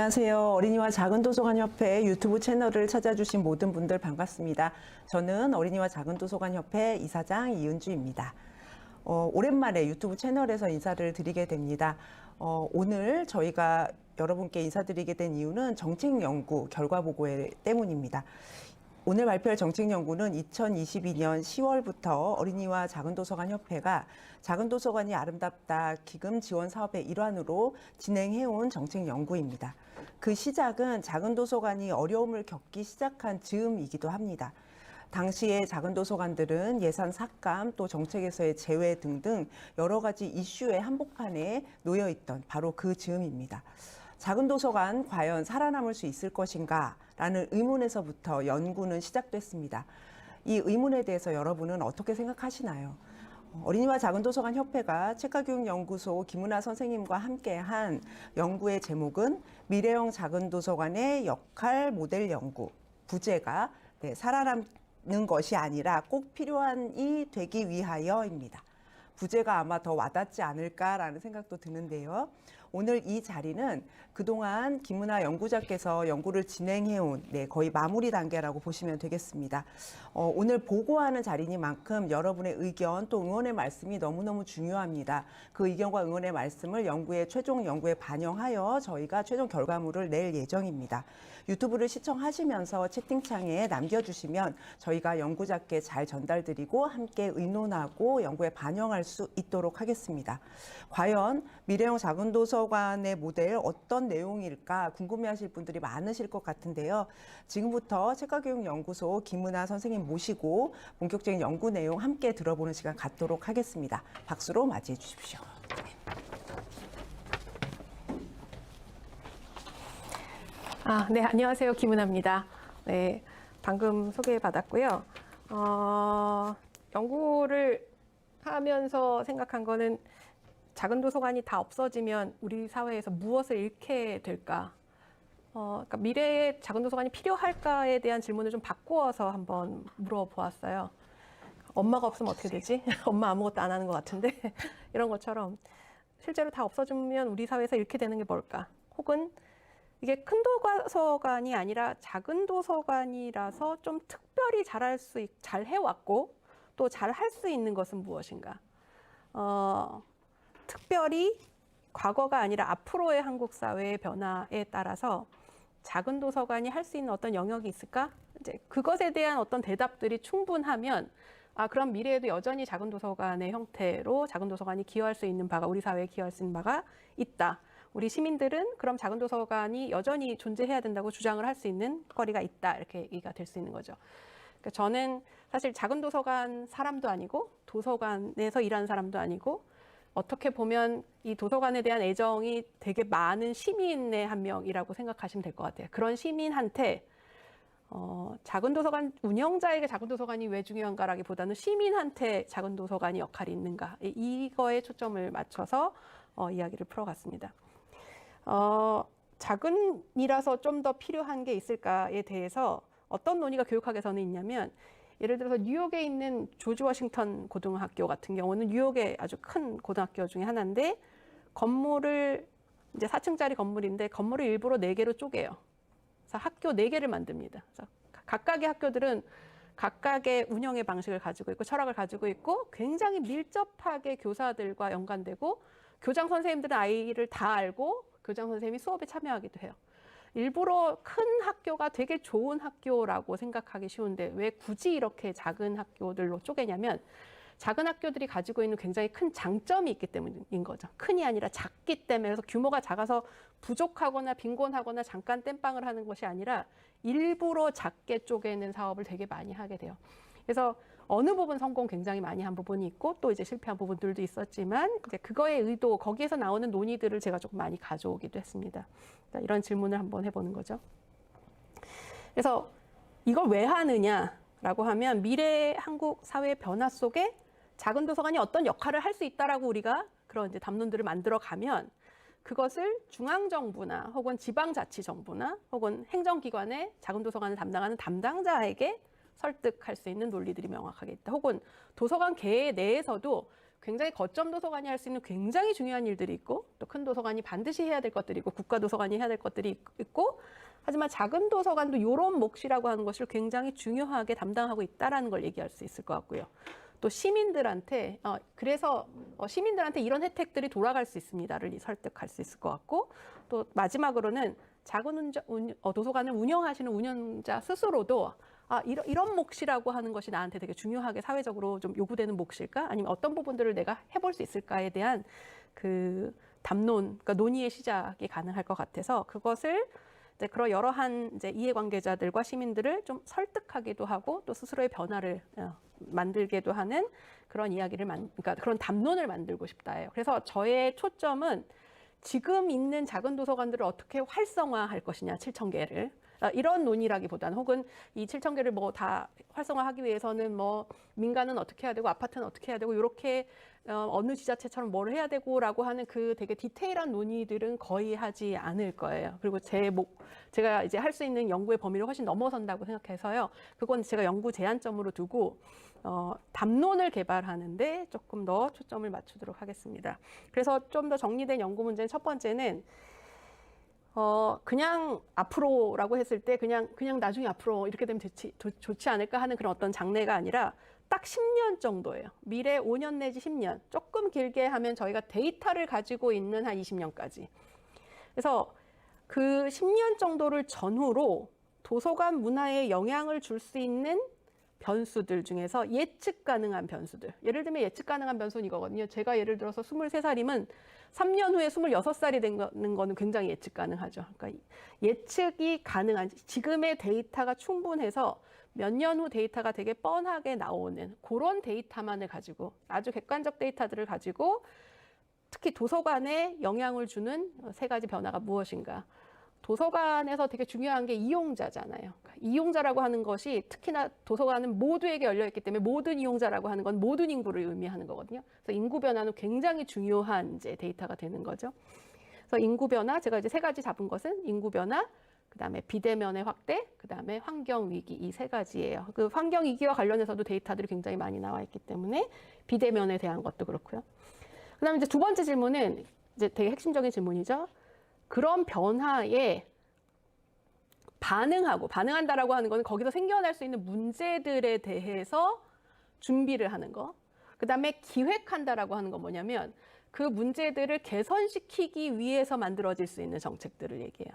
안녕하세요. 어린이와 작은도서관협회 유튜브 채널을 찾아주신 모든 분들 반갑습니다. 저는 어린이와 작은도서관협회 이사장 이은주입니다. 오랜만에 유튜브 채널에서 인사를 드리게 됩니다. 오늘 저희가 여러분께 인사드리게 된 이유는 정책연구 결과보고 때문입니다. 오늘 발표할 정책연구는 2022년 10월부터 어린이와 작은도서관협회가 작은도서관이 아름답다 기금 지원 사업의 일환으로 진행해온 정책연구입니다. 그 시작은 작은도서관이 어려움을 겪기 시작한 즈음이기도 합니다. 당시에 작은도서관들은 예산 삭감 또 정책에서의 제외 등등 여러 가지 이슈의 한복판에 놓여있던 바로 그 즈음입니다. 작은도서관 과연 살아남을 수 있을 것인가? 라는 의문에서부터 연구는 시작됐습니다. 이 의문에 대해서 여러분은 어떻게 생각하시나요? 어린이와 작은도서관 협회가 책가교육연구소 김은하 선생님과 함께한 연구의 제목은 미래형 작은도서관의 역할 모델 연구. 부제가 살아남는 것이 아니라 꼭 필요한이 되기 위하여입니다. 부제가 아마 더 와닿지 않을까라는 생각도 드는데요. 오늘 이 자리는 그동안 김은하 연구자께서 연구를 진행해온 거의 마무리 단계라고 보시면 되겠습니다. 오늘 보고하는 자리니만큼 여러분의 의견 또 응원의 말씀이 너무너무 중요합니다. 그 의견과 응원의 말씀을 최종 연구에 반영하여 저희가 최종 결과물을 낼 예정입니다. 유튜브를 시청하시면서 채팅창에 남겨주시면 저희가 연구자께 잘 전달드리고 함께 의논하고 연구에 반영할 수 있도록 하겠습니다. 과연 미래형 작은도서관의 모델 어떤 내용일까 궁금해하실 분들이 많으실 것 같은데요. 지금부터 책가교육연구소 김은하 선생님 모시고 본격적인 연구 내용 함께 들어보는 시간 갖도록 하겠습니다. 박수로 맞이해 주십시오. 네, 안녕하세요. 김은하입니다. 네, 방금 소개받았고요. 연구를 하면서 생각한 거는 작은 도서관이 다 없어지면 우리 사회에서 무엇을 잃게 될까? 그러니까 미래의 작은 도서관이 필요할까에 대한 질문을 좀 바꾸어서 한번 물어보았어요. 엄마가 없으면 어떻게 되지? 엄마 아무것도 안 하는 것 같은데 이런 것처럼 실제로 다 없어지면 우리 사회에서 잃게 되는 게 뭘까? 혹은 이게 큰 도서관이 아니라 작은 도서관이라서 좀 특별히 잘 해왔고 또 잘 할 수 있는 것은 무엇인가? 특별히 과거가 아니라 앞으로의 한국 사회의 변화에 따라서 작은 도서관이 할 수 있는 어떤 영역이 있을까? 이제 그것에 대한 어떤 대답들이 충분하면 그럼 미래에도 여전히 작은 도서관의 형태로 작은 도서관이 기여할 수 있는 바가 우리 사회에 기여할 수 있는 바가 있다. 우리 시민들은 그럼 작은 도서관이 여전히 존재해야 된다고 주장을 할 수 있는 거리가 있다. 이렇게 얘기가 될 수 있는 거죠. 그러니까 저는 사실 작은 도서관 사람도 아니고 도서관에서 일하는 사람도 아니고 어떻게 보면 이 도서관에 대한 애정이 되게 많은 시민의 한 명이라고 생각하시면 될 것 같아요. 그런 시민한테 작은 도서관 운영자에게 작은 도서관이 왜 중요한가라기보다는 시민한테 작은 도서관이 역할이 있는가 이거에 초점을 맞춰서 이야기를 풀어갔습니다. 작은이라서 좀 더 필요한 게 있을까에 대해서 어떤 논의가 교육학에서는 있냐면 예를 들어서 뉴욕에 있는 조지 워싱턴 고등학교 같은 경우는 뉴욕의 아주 큰 고등학교 중에 하나인데 건물을 이제 4층짜리 건물인데 건물을 일부러 4개로 쪼개요. 그래서 학교 4개를 만듭니다. 그래서 각각의 학교들은 각각의 운영의 방식을 가지고 있고 철학을 가지고 있고 굉장히 밀접하게 교사들과 연관되고 교장 선생님들은 아이를 다 알고 교장 선생님이 수업에 참여하기도 해요. 일부러 큰 학교가 되게 좋은 학교라고 생각하기 쉬운데 왜 굳이 이렇게 작은 학교들로 쪼개냐면 작은 학교들이 가지고 있는 굉장히 큰 장점이 있기 때문인 거죠. 큰이 아니라 작기 때문에 그래서 규모가 작아서 부족하거나 빈곤하거나 잠깐 땜빵을 하는 것이 아니라 일부러 작게 쪼개는 사업을 되게 많이 하게 돼요. 그래서 어느 부분 성공 굉장히 많이 한 부분이 있고 또 이제 실패한 부분들도 있었지만 이제 그거의 의도 거기에서 나오는 논의들을 제가 조금 많이 가져오기도 했습니다. 그러니까 이런 질문을 한번 해보는 거죠. 그래서 이걸 왜 하느냐라고 하면 미래의 한국 사회의 변화 속에 작은 도서관이 어떤 역할을 할 수 있다라고 우리가 그런 이제 담론들을 만들어 가면 그것을 중앙정부나 혹은 지방자치정부나 혹은 행정기관의 작은 도서관을 담당하는 담당자에게 설득할 수 있는 논리들이 명확하게 있다. 혹은 도서관 계 내에서도 굉장히 거점 도서관이 할 수 있는 굉장히 중요한 일들이 있고 또 큰 도서관이 반드시 해야 될 것들이 있고 국가 도서관이 해야 될 것들이 있고 하지만 작은 도서관도 이런 몫이라고 하는 것을 굉장히 중요하게 담당하고 있다라는 걸 얘기할 수 있을 것 같고요. 또 시민들한테 그래서 시민들한테 이런 혜택들이 돌아갈 수 있습니다를 설득할 수 있을 것 같고 또 마지막으로는 작은 도서관을 운영하시는 운영자 스스로도 이런 몫이라고 하는 것이 나한테 되게 중요하게 사회적으로 좀 요구되는 몫일까? 아니면 어떤 부분들을 내가 해볼 수 있을까에 대한 그 담론, 그러니까 논의의 시작이 가능할 것 같아서 그것을 이제 그런 여러한 이제 이해관계자들과 시민들을 좀 설득하기도 하고 또 스스로의 변화를 만들게도 하는 그런 이야기를 그러니까 그런 담론을 만들고 싶다예요. 그래서 저의 초점은 지금 있는 작은 도서관들을 어떻게 활성화할 것이냐, 7,000개를. 이런 논의라기보다는 혹은 이 7,000개를 뭐 다 활성화하기 위해서는 뭐 민간은 어떻게 해야 되고 아파트는 어떻게 해야 되고 이렇게 어느 지자체처럼 뭘 해야 되고라고 하는 그 되게 디테일한 논의들은 거의 하지 않을 거예요. 그리고 제가 이제 할 수 있는 연구의 범위를 훨씬 넘어선다고 생각해서요. 그건 제가 연구 제한점으로 두고 담론을 개발하는데 조금 더 초점을 맞추도록 하겠습니다. 그래서 좀 더 정리된 연구 문제는 첫 번째는 그냥 앞으로라고 했을 때 그냥 나중에 앞으로 이렇게 되면 좋지 않을까 하는 그런 어떤 장래가 아니라 딱 10년 정도예요. 미래 5년 내지 10년. 조금 길게 하면 저희가 데이터를 가지고 있는 한 20년까지. 그래서 그 10년 정도를 전후로 도서관 문화에 영향을 줄 수 있는 변수들 중에서 예측 가능한 변수들. 예를 들면 예측 가능한 변수는 이거거든요. 제가 예를 들어서 23살이면 3년 후에 26살이 되는 거는 굉장히 예측 가능하죠. 그러니까 예측이 가능한 지금의 데이터가 충분해서 몇 년 후 데이터가 되게 뻔하게 나오는 그런 데이터만을 가지고 아주 객관적 데이터들을 가지고 특히 도서관에 영향을 주는 세 가지 변화가 무엇인가. 도서관에서 되게 중요한 게 이용자잖아요. 그러니까 이용자라고 하는 것이 특히나 도서관은 모두에게 열려있기 때문에 모든 이용자라고 하는 건 모든 인구를 의미하는 거거든요. 그래서 인구 변화는 굉장히 중요한 이제 데이터가 되는 거죠. 그래서 인구 변화, 제가 이제 세 가지 잡은 것은 인구 변화, 그다음에 비대면의 확대, 그다음에 환경 위기 이 세 가지예요. 그 환경 위기와 관련해서도 데이터들이 굉장히 많이 나와 있기 때문에 비대면에 대한 것도 그렇고요. 그다음에 이제 두 번째 질문은 이제 되게 핵심적인 질문이죠. 그런 변화에 반응한다라고 하는 거는 거기서 생겨날 수 있는 문제들에 대해서 준비를 하는 거. 그다음에 기획한다라고 하는 건 뭐냐면 그 문제들을 개선시키기 위해서 만들어질 수 있는 정책들을 얘기해요.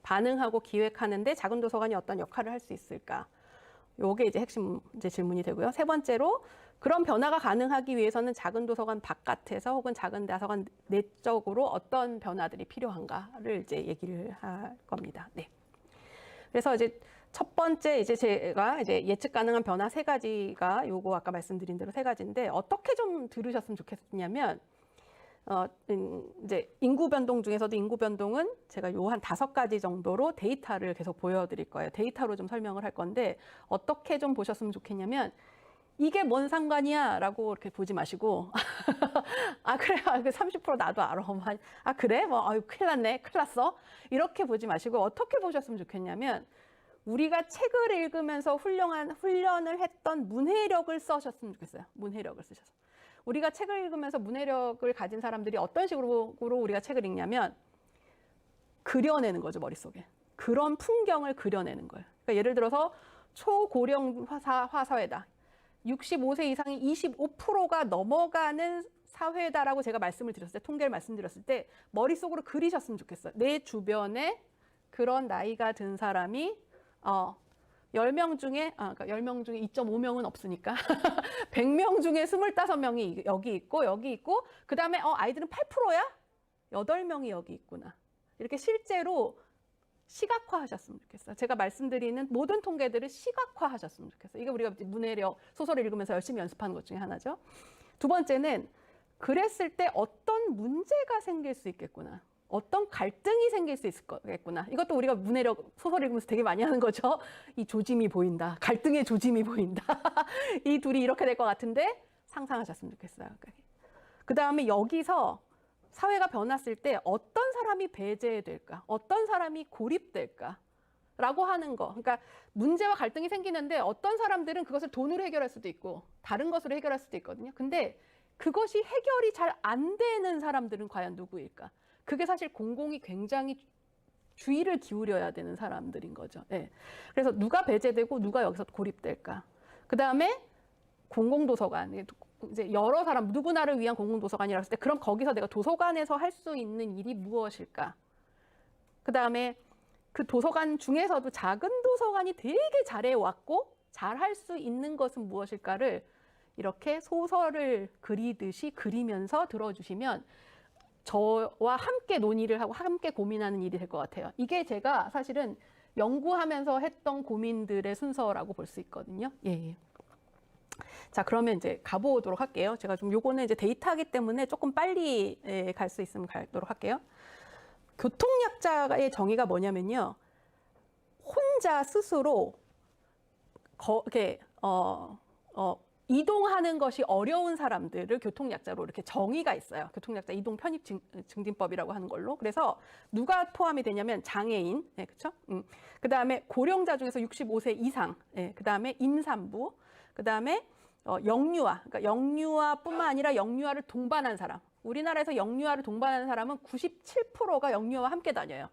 반응하고 기획하는데 작은 도서관이 어떤 역할을 할 수 있을까? 요게 이제 핵심 이제 질문이 되고요. 세 번째로 그런 변화가 가능하기 위해서는 작은 도서관 바깥에서 혹은 작은 도서관 내적으로 어떤 변화들이 필요한가를 이제 얘기를 할 겁니다. 네. 그래서 이제 첫 번째 이제 제가 이제 예측 가능한 변화 세 가지가 요거 아까 말씀드린 대로 세 가지인데 어떻게 좀 들으셨으면 좋겠냐면 이제 인구 변동 중에서도 인구 변동은 제가 요 한 5가지 정도로 데이터를 계속 보여드릴 거예요. 데이터로 좀 설명을 할 건데 어떻게 좀 보셨으면 좋겠냐면 이게 뭔 상관이야 라고 이렇게 보지 마시고 그래 30% 나도 알아. 그래? 큰일 났네. 큰일 났어. 이렇게 보지 마시고 어떻게 보셨으면 좋겠냐면 우리가 책을 읽으면서 훈련을 했던 문해력을 써셨으면 좋겠어요. 문해력을 쓰셔서. 우리가 책을 읽으면서 문해력을 가진 사람들이 어떤 식으로 우리가 책을 읽냐면 그려내는 거죠, 머릿속에. 그런 풍경을 그려내는 거예요. 그러니까 예를 들어서 초고령화 사회다. 65세 이상이 25%가 넘어가는 사회다라고 제가 말씀을 드렸을 때, 통계를 말씀드렸을 때 머릿속으로 그리셨으면 좋겠어요. 내 주변에 그런 나이가 든 사람이 10명 중에, 그러니까 10명 중에 2.5명은 없으니까 100명 중에 25명이 여기 있고, 그 다음에 아이들은 8%야? 8명이 여기 있구나. 이렇게 실제로 시각화하셨으면 좋겠어요. 제가 말씀드리는 모든 통계들을 시각화하셨으면 좋겠어요. 이게 우리가 문해력, 소설을 읽으면서 열심히 연습하는 것 중에 하나죠. 두 번째는 그랬을 때 어떤 문제가 생길 수 있겠구나. 어떤 갈등이 생길 수 있을 거겠구나. 이것도 우리가 문해력 소설 읽으면서 되게 많이 하는 거죠. 이 조짐이 보인다. 갈등의 조짐이 보인다. 이 둘이 이렇게 될 것 같은데 상상하셨으면 좋겠어요. 그 다음에 여기서 사회가 변했을 때 어떤 사람이 배제될까? 어떤 사람이 고립될까? 라고 하는 거. 그러니까 문제와 갈등이 생기는데 어떤 사람들은 그것을 돈으로 해결할 수도 있고 다른 것으로 해결할 수도 있거든요. 근데 그것이 해결이 잘 안 되는 사람들은 과연 누구일까? 그게 사실 공공이 굉장히 주의를 기울여야 되는 사람들인 거죠. 예. 그래서 누가 배제되고 누가 여기서 고립될까? 그 다음에 공공도서관, 이제 여러 사람 누구나를 위한 공공도서관이라고 했을 때 그럼 거기서 내가 도서관에서 할 수 있는 일이 무엇일까? 그 다음에 그 도서관 중에서도 작은 도서관이 되게 잘해왔고 잘 할 수 있는 것은 무엇일까를 이렇게 소설을 그리듯이 그리면서 들어주시면 저와 함께 논의를 하고 함께 고민하는 일이 될 것 같아요. 이게 제가 사실은 연구하면서 했던 고민들의 순서라고 볼 수 있거든요. 예. 자, 그러면 이제 가보도록 할게요. 제가 좀 요거는 이제 데이터이기 때문에 조금 빨리 갈 수 있으면 가도록 할게요. 교통약자의 정의가 뭐냐면요. 혼자 스스로 이렇게 이동하는 것이 어려운 사람들을 교통약자로 이렇게 정의가 있어요. 교통약자 이동 편입 증진법이라고 하는 걸로. 그래서 누가 포함이 되냐면 장애인, 네, 그렇죠? 그다음에 고령자 중에서 65세 이상, 네, 그다음에 임산부, 그다음에 영유아, 그러니까 영유아뿐만 아니라 영유아를 동반한 사람. 우리나라에서 영유아를 동반하는 사람은 97%가 영유아와 함께 다녀요.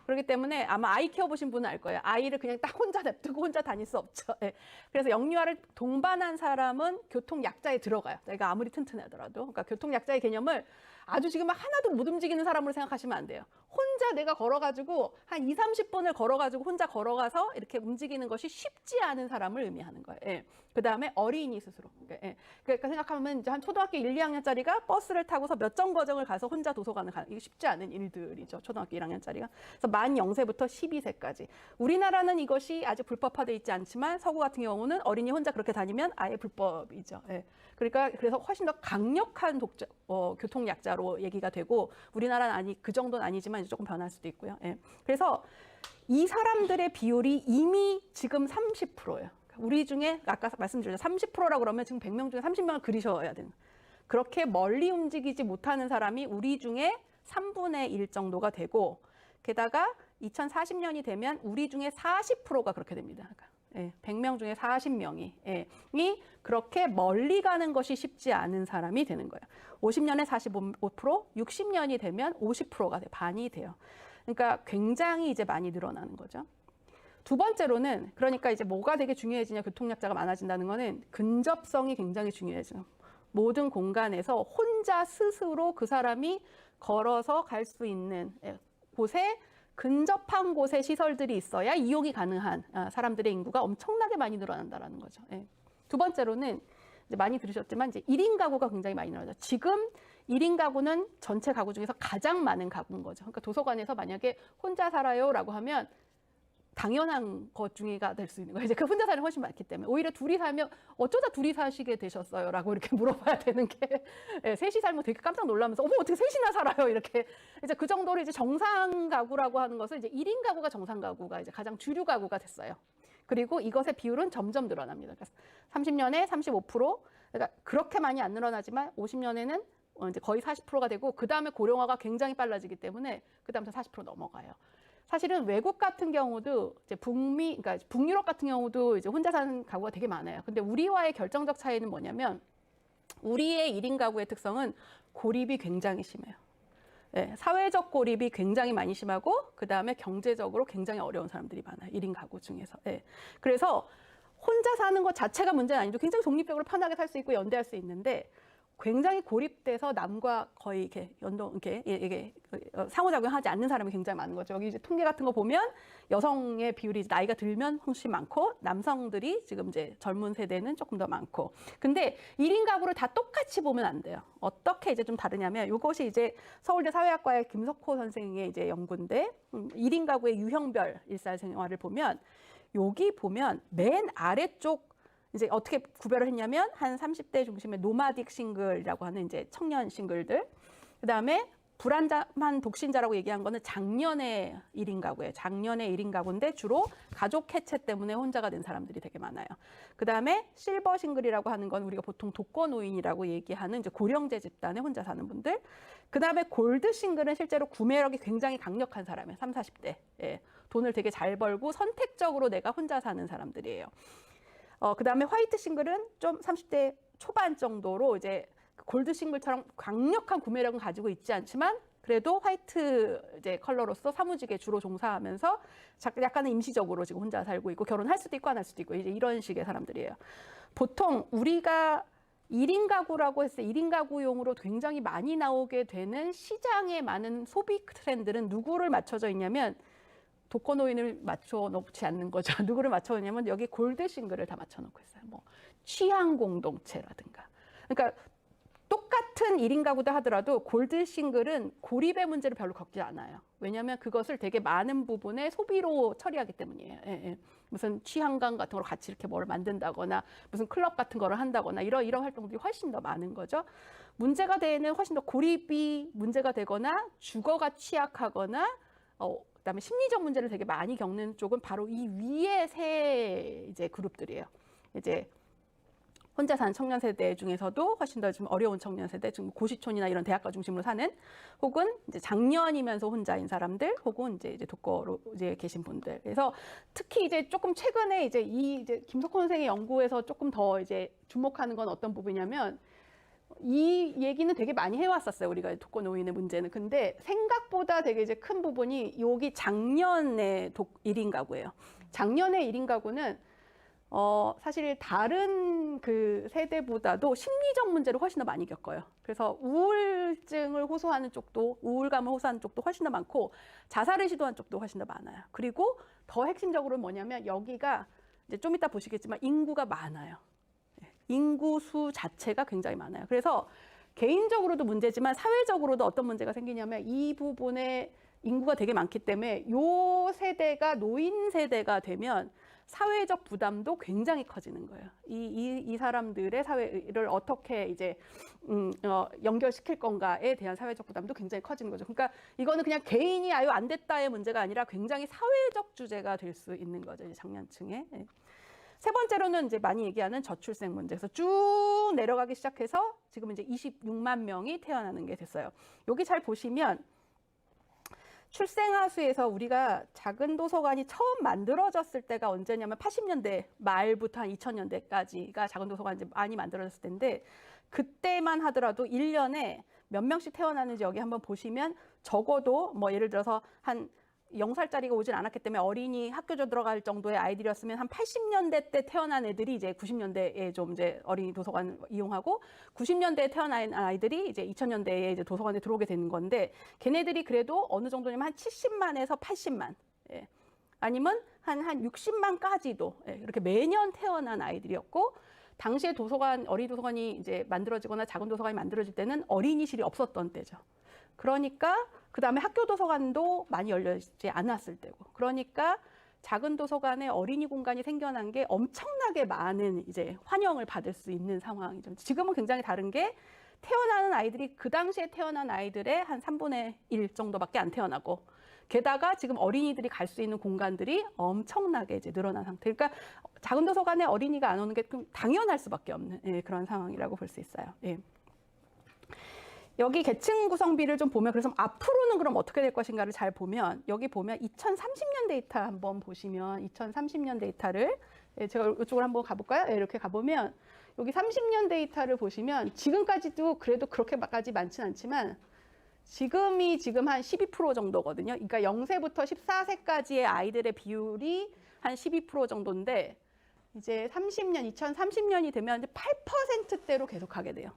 그렇기 때문에 아마 아이 키워보신 분은 알 거예요. 아이를 그냥 딱 혼자 냅두고 혼자 다닐 수 없죠. 네. 그래서 영유아를 동반한 사람은 교통약자에 들어가요. 내가 아무리 튼튼하더라도. 그러니까 교통약자의 개념을 아주 지금 하나도 못 움직이는 사람으로 생각하시면 안 돼요. 혼자 내가 걸어가지고 한 20, 30분을 걸어가지고 혼자 걸어가서 이렇게 움직이는 것이 쉽지 않은 사람을 의미하는 거예요. 예. 그 다음에 어린이 스스로. 예. 그러니까 생각하면 이제 한 초등학교 1, 2학년짜리가 버스를 타고서 몇 정거장을 가서 혼자 도서관을 가는 이게 쉽지 않은 일들이죠. 초등학교 1학년짜리가. 그래서 만 0세부터 12세까지. 우리나라는 이것이 아직 불법화되어 있지 않지만 서구 같은 경우는 어린이 혼자 그렇게 다니면 아예 불법이죠. 예. 그러니까 그래서 훨씬 더 강력한 교통약자로 얘기가 되고 우리나라는 그 정도는 아니지만 이제 조금 변할 수도 있고요. 예. 그래서 이 사람들의 비율이 이미 지금 30%예요. 우리 중에 아까 말씀드렸죠. 30%라고 그러면 지금 100명 중에 30명을 그리셔야 되는. 그렇게 멀리 움직이지 못하는 사람이 우리 중에 3분의 1 정도가 되고 게다가 2040년이 되면 우리 중에 40%가 그렇게 됩니다. 예, 100명 중에 40명이 그렇게 멀리 가는 것이 쉽지 않은 사람이 되는 거예요. 50년에 45%, 60년이 되면 50%가 돼요. 반이 돼요. 그러니까 굉장히 이제 많이 늘어나는 거죠. 두 번째로는 그러니까 이제 뭐가 되게 중요해지냐 교통약자가 많아진다는 거는 근접성이 굉장히 중요해져요. 모든 공간에서 혼자 스스로 그 사람이 걸어서 갈 수 있는 곳에 근접한 곳에 시설들이 있어야 이용이 가능한 사람들의 인구가 엄청나게 많이 늘어난다는 거죠. 예. 두 번째로는 이제 많이 들으셨지만 이제 1인 가구가 굉장히 많이 늘어나죠. 지금 1인 가구는 전체 가구 중에서 가장 많은 가구인 거죠. 그러니까 도서관에서 만약에 혼자 살아요라고 하면 당연한 것 중에가 될 수 있는 거예요. 이제 그 혼자 사는 훨씬 많기 때문에 오히려 둘이 살면 어쩌다 둘이 사시게 되셨어요라고 이렇게 물어봐야 되는 게 셋이 살면 되게 깜짝 놀라면서 어머 어떻게 셋이나 살아요 이렇게 이제 그 정도로 이제 정상 가구라고 하는 것을 이제 1인 가구가 정상 가구가 이제 가장 주류 가구가 됐어요. 그리고 이것의 비율은 점점 늘어납니다. 그래서 30년에 35%, 그러니까 그렇게 많이 안 늘어나지만 50년에는 이제 거의 40%가 되고 그 다음에 고령화가 굉장히 빨라지기 때문에 그 다음부터 40% 넘어가요. 사실은 외국 같은 경우도 이제 그러니까 북유럽 같은 경우도 이제 혼자 사는 가구가 되게 많아요. 근데 우리와의 결정적 차이는 뭐냐면 우리의 1인 가구의 특성은 고립이 굉장히 심해요. 네, 사회적 고립이 굉장히 많이 심하고 그 다음에 경제적으로 굉장히 어려운 사람들이 많아요. 1인 가구 중에서. 네. 그래서 혼자 사는 것 자체가 문제는 아니죠. 굉장히 독립적으로 편하게 살 수 있고 연대할 수 있는데 굉장히 고립돼서 남과 거의 이렇게 이게 상호작용하지 않는 사람이 굉장히 많은 거죠. 여기 이제 통계 같은 거 보면 여성의 비율이 나이가 들면 훨씬 많고 남성들이 지금 이제 젊은 세대는 조금 더 많고. 근데 1인 가구를 다 똑같이 보면 안 돼요. 어떻게 이제 좀 다르냐면 이것이 이제 서울대 사회학과의 김석호 선생의 이제 연구인데 1인 가구의 유형별 일상생활을 보면 여기 보면 맨 아래쪽 이제 어떻게 구별을 했냐면 한 30대 중심의 노마딕 싱글이라고 하는 이제 청년 싱글들, 그다음에 불안정한 독신자라고 얘기한 거는 작년의 1인 가구예요. 작년의 1인 가구인데 주로 가족 해체 때문에 혼자가 된 사람들이 되게 많아요. 그다음에 실버 싱글이라고 하는 건 우리가 보통 독거노인이라고 얘기하는 이제 고령제 집단에 혼자 사는 분들. 그다음에 골드 싱글은 실제로 구매력이 굉장히 강력한 사람이에요. 30, 40대. 예. 돈을 되게 잘 벌고 선택적으로 내가 혼자 사는 사람들이에요. 그다음에 화이트 싱글은 좀 30대 초반 정도로 이제 골드 싱글처럼 강력한 구매력은 가지고 있지 않지만 그래도 화이트 이제 컬러로서 사무직에 주로 종사하면서 약간은 임시적으로 지금 혼자 살고 있고 결혼할 수도 있고 안 할 수도 있고 이제 이런 식의 사람들이에요. 보통 우리가 1인 가구라고 했을 때 1인 가구용으로 굉장히 많이 나오게 되는 시장에 많은 소비 트렌드는 누구를 맞춰져 있냐면 독거노인을 맞춰 놓지 않는 거죠. 누구를 맞춰 놓냐면 여기 골드 싱글을 다 맞춰 놓고 있어요. 뭐 취향 공동체라든가. 그러니까 똑같은 1인 가구다 하더라도 골드 싱글은 고립의 문제를 별로 겪지 않아요. 왜냐하면 그것을 되게 많은 부분의 소비로 처리하기 때문이에요. 예, 예. 무슨 취향관 같은 거로 같이 이렇게 뭘 만든다거나 무슨 클럽 같은 거를 한다거나 이런 활동들이 훨씬 더 많은 거죠. 문제가 되는 훨씬 더 고립이 문제가 되거나 주거가 취약하거나 그다음에 심리적 문제를 되게 많이 겪는 쪽은 바로 이 위의 세 이제 그룹들이에요. 이제 혼자 사는 청년 세대 중에서도 훨씬 더 좀 어려운 청년 세대, 지금 고시촌이나 이런 대학가 중심으로 사는, 혹은 이제 장년이면서 혼자인 사람들, 혹은 이제 독거로 이제 계신 분들. 그래서 특히 이제 조금 최근에 이제 이제 김석호 선생의 연구에서 조금 더 이제 주목하는 건 어떤 부분이냐면 이 얘기는 되게 많이 해왔었어요. 우리가 독거 노인의 문제는. 근데 생각보다 되게 이제 큰 부분이 여기 작년의 1인 가구예요. 작년의 1인 가구는 사실 다른 그 세대보다도 심리적 문제를 훨씬 더 많이 겪어요. 그래서 우울증을 호소하는 쪽도, 우울감을 호소하는 쪽도 훨씬 더 많고, 자살을 시도한 쪽도 훨씬 더 많아요. 그리고 더 핵심적으로 뭐냐면 여기가 이제 좀 이따 보시겠지만 인구가 많아요. 인구 수 자체가 굉장히 많아요. 그래서 개인적으로도 문제지만 사회적으로도 어떤 문제가 생기냐면 이 부분에 인구가 되게 많기 때문에 요 세대가 노인 세대가 되면 사회적 부담도 굉장히 커지는 거예요. 이 사람들의 사회를 어떻게 이제 연결시킬 건가에 대한 사회적 부담도 굉장히 커지는 거죠. 그러니까 이거는 그냥 개인이 아유 안 됐다의 문제가 아니라 굉장히 사회적 주제가 될 수 있는 거죠. 이제 장년층에. 세 번째로는 이제 많이 얘기하는 저출생 문제. 그래서 쭉 내려가기 시작해서 지금 이제 26만 명이 태어나는 게 됐어요. 여기 잘 보시면 출생아 수에서 우리가 작은 도서관이 처음 만들어졌을 때가 언제냐면 80년대 말부터 한 2000년대까지가 작은 도서관이 이제 많이 만들어졌을 때인데 그때만 하더라도 1년에 몇 명씩 태어나는지 여기 한번 보시면 적어도 뭐 예를 들어서 한 0살짜리가 오진 않았기 때문에 어린이 학교 들어갈 정도의 아이들이었으면 한 80년대 때 태어난 애들이 이제 90년대에 좀 이제 어린이 도서관 이용하고 90년대에 태어난 아이들이 이제 2000년대에 이제 도서관에 들어오게 되는 건데 걔네들이 그래도 어느 정도냐면 한 70만에서 80만 예. 아니면 한 60만까지도 예. 이렇게 매년 태어난 아이들이었고 당시에 어린이 도서관이 이제 만들어지거나 작은 도서관이 만들어질 때는 어린이실이 없었던 때죠. 그러니까 그다음에 학교 도서관도 많이 열리지 않았을 때고 그러니까 작은 도서관에 어린이 공간이 생겨난 게 엄청나게 많은 이제 환영을 받을 수 있는 상황이죠. 지금은 굉장히 다른 게 태어나는 아이들이 그 당시에 태어난 아이들의 한 3분의 1 정도밖에 안 태어나고 게다가 지금 어린이들이 갈 수 있는 공간들이 엄청나게 이제 늘어난 상태. 그러니까 작은 도서관에 어린이가 안 오는 게 당연할 수밖에 없는 예, 그런 상황이라고 볼 수 있어요. 예. 여기 계층 구성비를 좀 보면 그래서 앞으로는 그럼 어떻게 될 것인가를 잘 보면 여기 보면 2030년 데이터 한번 보시면 2030년 데이터를 제가 이쪽으로 한번 가볼까요? 이렇게 가보면 여기 30년 데이터를 보시면 지금까지도 그래도 그렇게까지 많지는 않지만 지금 한 12% 정도거든요. 그러니까 0세부터 14세까지의 아이들의 비율이 한 12% 정도인데 이제 2030년이 되면 이제 8%대로 계속 가게 돼요.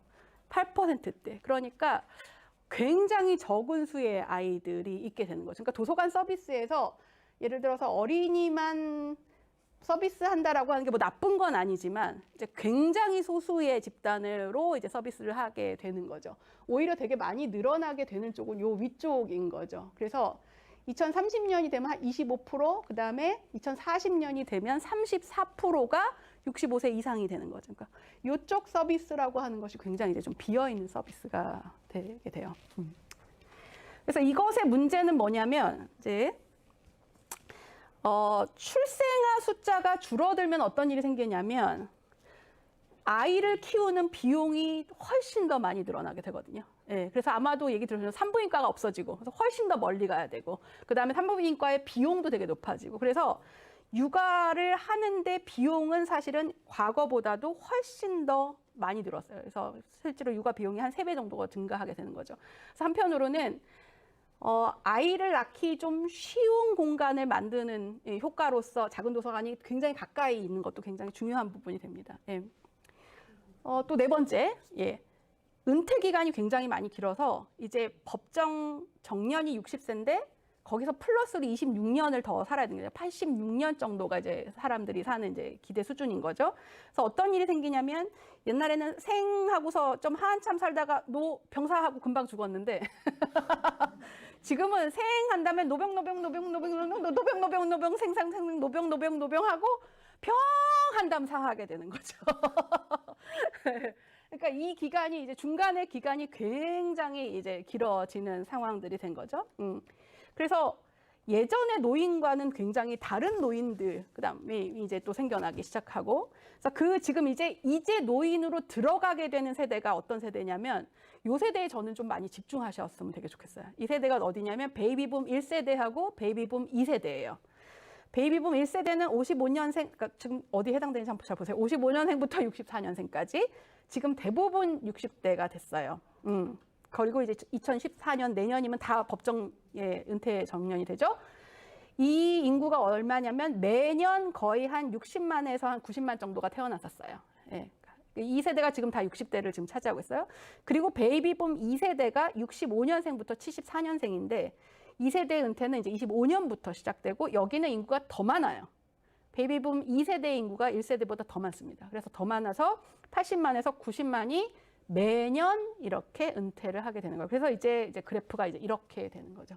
8%대. 그러니까 굉장히 적은 수의 아이들이 있게 되는 거죠. 그러니까 도서관 서비스에서 예를 들어서 어린이만 서비스한다라고 하는 게 뭐 나쁜 건 아니지만 이제 굉장히 소수의 집단으로 이제 서비스를 하게 되는 거죠. 오히려 되게 많이 늘어나게 되는 쪽은 요 위쪽인 거죠. 그래서 2030년이 되면 한 25%, 그 다음에 2040년이 되면 34%가 65세 이상이 되는 거죠. 그러니까 이쪽 서비스라고 하는 것이 굉장히 이제 좀 비어있는 서비스가 되게 돼요. 그래서 이것의 문제는 뭐냐면 이제 출생아 숫자가 줄어들면 어떤 일이 생기냐면 아이를 키우는 비용이 훨씬 더 많이 늘어나게 되거든요. 예, 그래서 아마도 얘기 들으시면 산부인과가 없어지고 그래서 훨씬 더 멀리 가야 되고 그 다음에 산부인과의 비용도 되게 높아지고 그래서 육아를 하는데 비용은 사실은 과거보다도 훨씬 더 많이 늘었어요. 그래서 실제로 육아 비용이 한 3배 정도가 증가하게 되는 거죠. 그래서 한편으로는 아이를 낳기 좀 쉬운 공간을 만드는 효과로서 작은 도서관이 굉장히 가까이 있는 것도 굉장히 중요한 부분이 됩니다. 예. 또 네 번째, 예. 은퇴 기간이 굉장히 많이 길어서 이제 법정 정년이 60세인데 거기서 플러스로 26년을 더 살아야 되는 거죠. 86년 정도가 이제 사람들이 사는 이제 기대 수준인 거죠. 그래서 어떤 일이 생기냐면 옛날에는 생하고서 좀 한참 살다가 병사하고 금방 죽었는데 지금은 생한다면 노병 하고 병 한다면 사하게 되는 거죠. 그러니까 이 기간이 이제 중간의 기간이 굉장히 이제 길어지는 상황들이 된 거죠. 그래서 예전의 노인과는 굉장히 다른 노인들 그다음에 이제 또 생겨나기 시작하고, 그래서 지금 이제 노인으로 들어가게 되는 세대가 어떤 세대냐면 요 세대에 저는 좀 많이 집중하셨으면 되게 좋겠어요. 이 세대가 어디냐면 베이비붐 1세대하고 베이비붐 2세대예요. 베이비붐 1세대는 55년생, 그러니까 지금 어디 해당되는지 한번 잘 보세요. 55년생부터 64년생까지 지금 대부분 60대가 됐어요. 그리고 이제 2014년 내년이면 다 법정 은퇴 정년이 되죠. 이 인구가 얼마냐면 매년 거의 한 60만에서 한 90만 정도가 태어났었어요. 예. 이 세대가 지금 다 60대를 지금 차지하고 있어요. 그리고 베이비붐 2세대가 65년생부터 74년생인데 이 세대의 은퇴는 이제 25년부터 시작되고 여기는 인구가 더 많아요. 베이비붐 2세대 인구가 1세대보다 더 많습니다. 그래서 더 많아서 80만에서 90만이 매년 이렇게 은퇴를 하게 되는 거예요. 그래서 이제 그래프가 이제 이렇게 되는 거죠.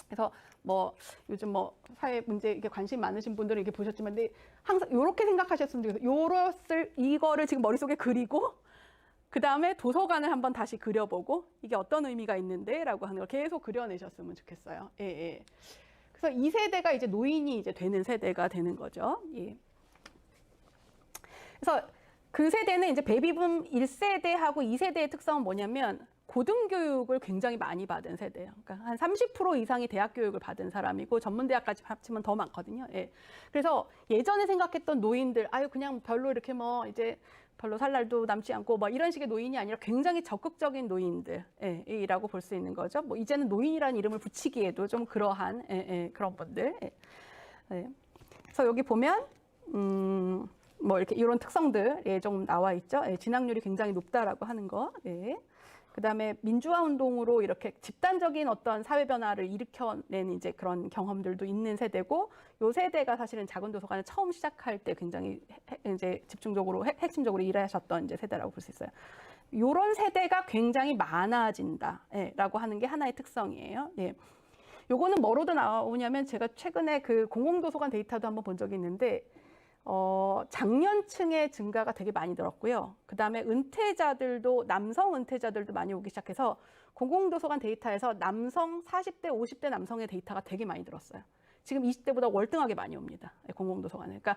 그래서 뭐 요즘 뭐 사회 문제 이렇게 관심 많으신 분들은 이렇게 보셨지만, 근데 항상 이렇게 생각하셨으면 좋겠어요. 이거를 지금 머릿속에 그리고 그 다음에 도서관을 한번 다시 그려보고 이게 어떤 의미가 있는데라고 하는 걸 계속 그려내셨으면 좋겠어요. 예, 예. 그래서 이 세대가 이제 노인이 이제 되는 세대가 되는 거죠. 예. 그래서 그 세대는 이제 베이비붐 1세대하고 2세대의 특성은 뭐냐면 고등교육을 굉장히 많이 받은 세대예요. 그러니까 한 30% 이상이 대학 교육을 받은 사람이고 전문대학까지 합치면 더 많거든요. 예. 그래서 예전에 생각했던 노인들, 그냥 별로 이렇게 뭐 이제 별로 살 날도 남지 않고 뭐 이런 식의 노인이 아니라 굉장히 적극적인 노인들이라고 볼 수 있는 거죠. 뭐 이제는 노인이라는 이름을 붙이기에도 좀 그러한 그런 분들. 그래서 여기 보면 뭐 이렇게 이런 특성들 좀 나와 있죠. 진학률이 굉장히 높다라고 하는 거. 그다음에 민주화 운동으로 이렇게 집단적인 어떤 사회 변화를 일으켜낸 이제 그런 경험들도 있는 세대고, 요 세대가 사실은 작은 도서관을 처음 시작할 때 굉장히 이제 집중적으로 핵심적으로 일하셨던 이제 세대라고 볼 수 있어요. 요런 세대가 굉장히 많아진다라고 하는 게 하나의 특성이에요. 요거는 뭐로도 나오냐면 제가 최근에 그 공공도서관 데이터도 한번 본 적이 있는데 장년층의 증가가 되게 많이 늘었고요. 그 다음에 남성 은퇴자들도 많이 오기 시작해서 공공도서관 데이터에서 남성 40대, 50대 남성의 데이터가 되게 많이 늘었어요. 지금 20대보다 월등하게 많이 옵니다. 공공도서관에. 그러니까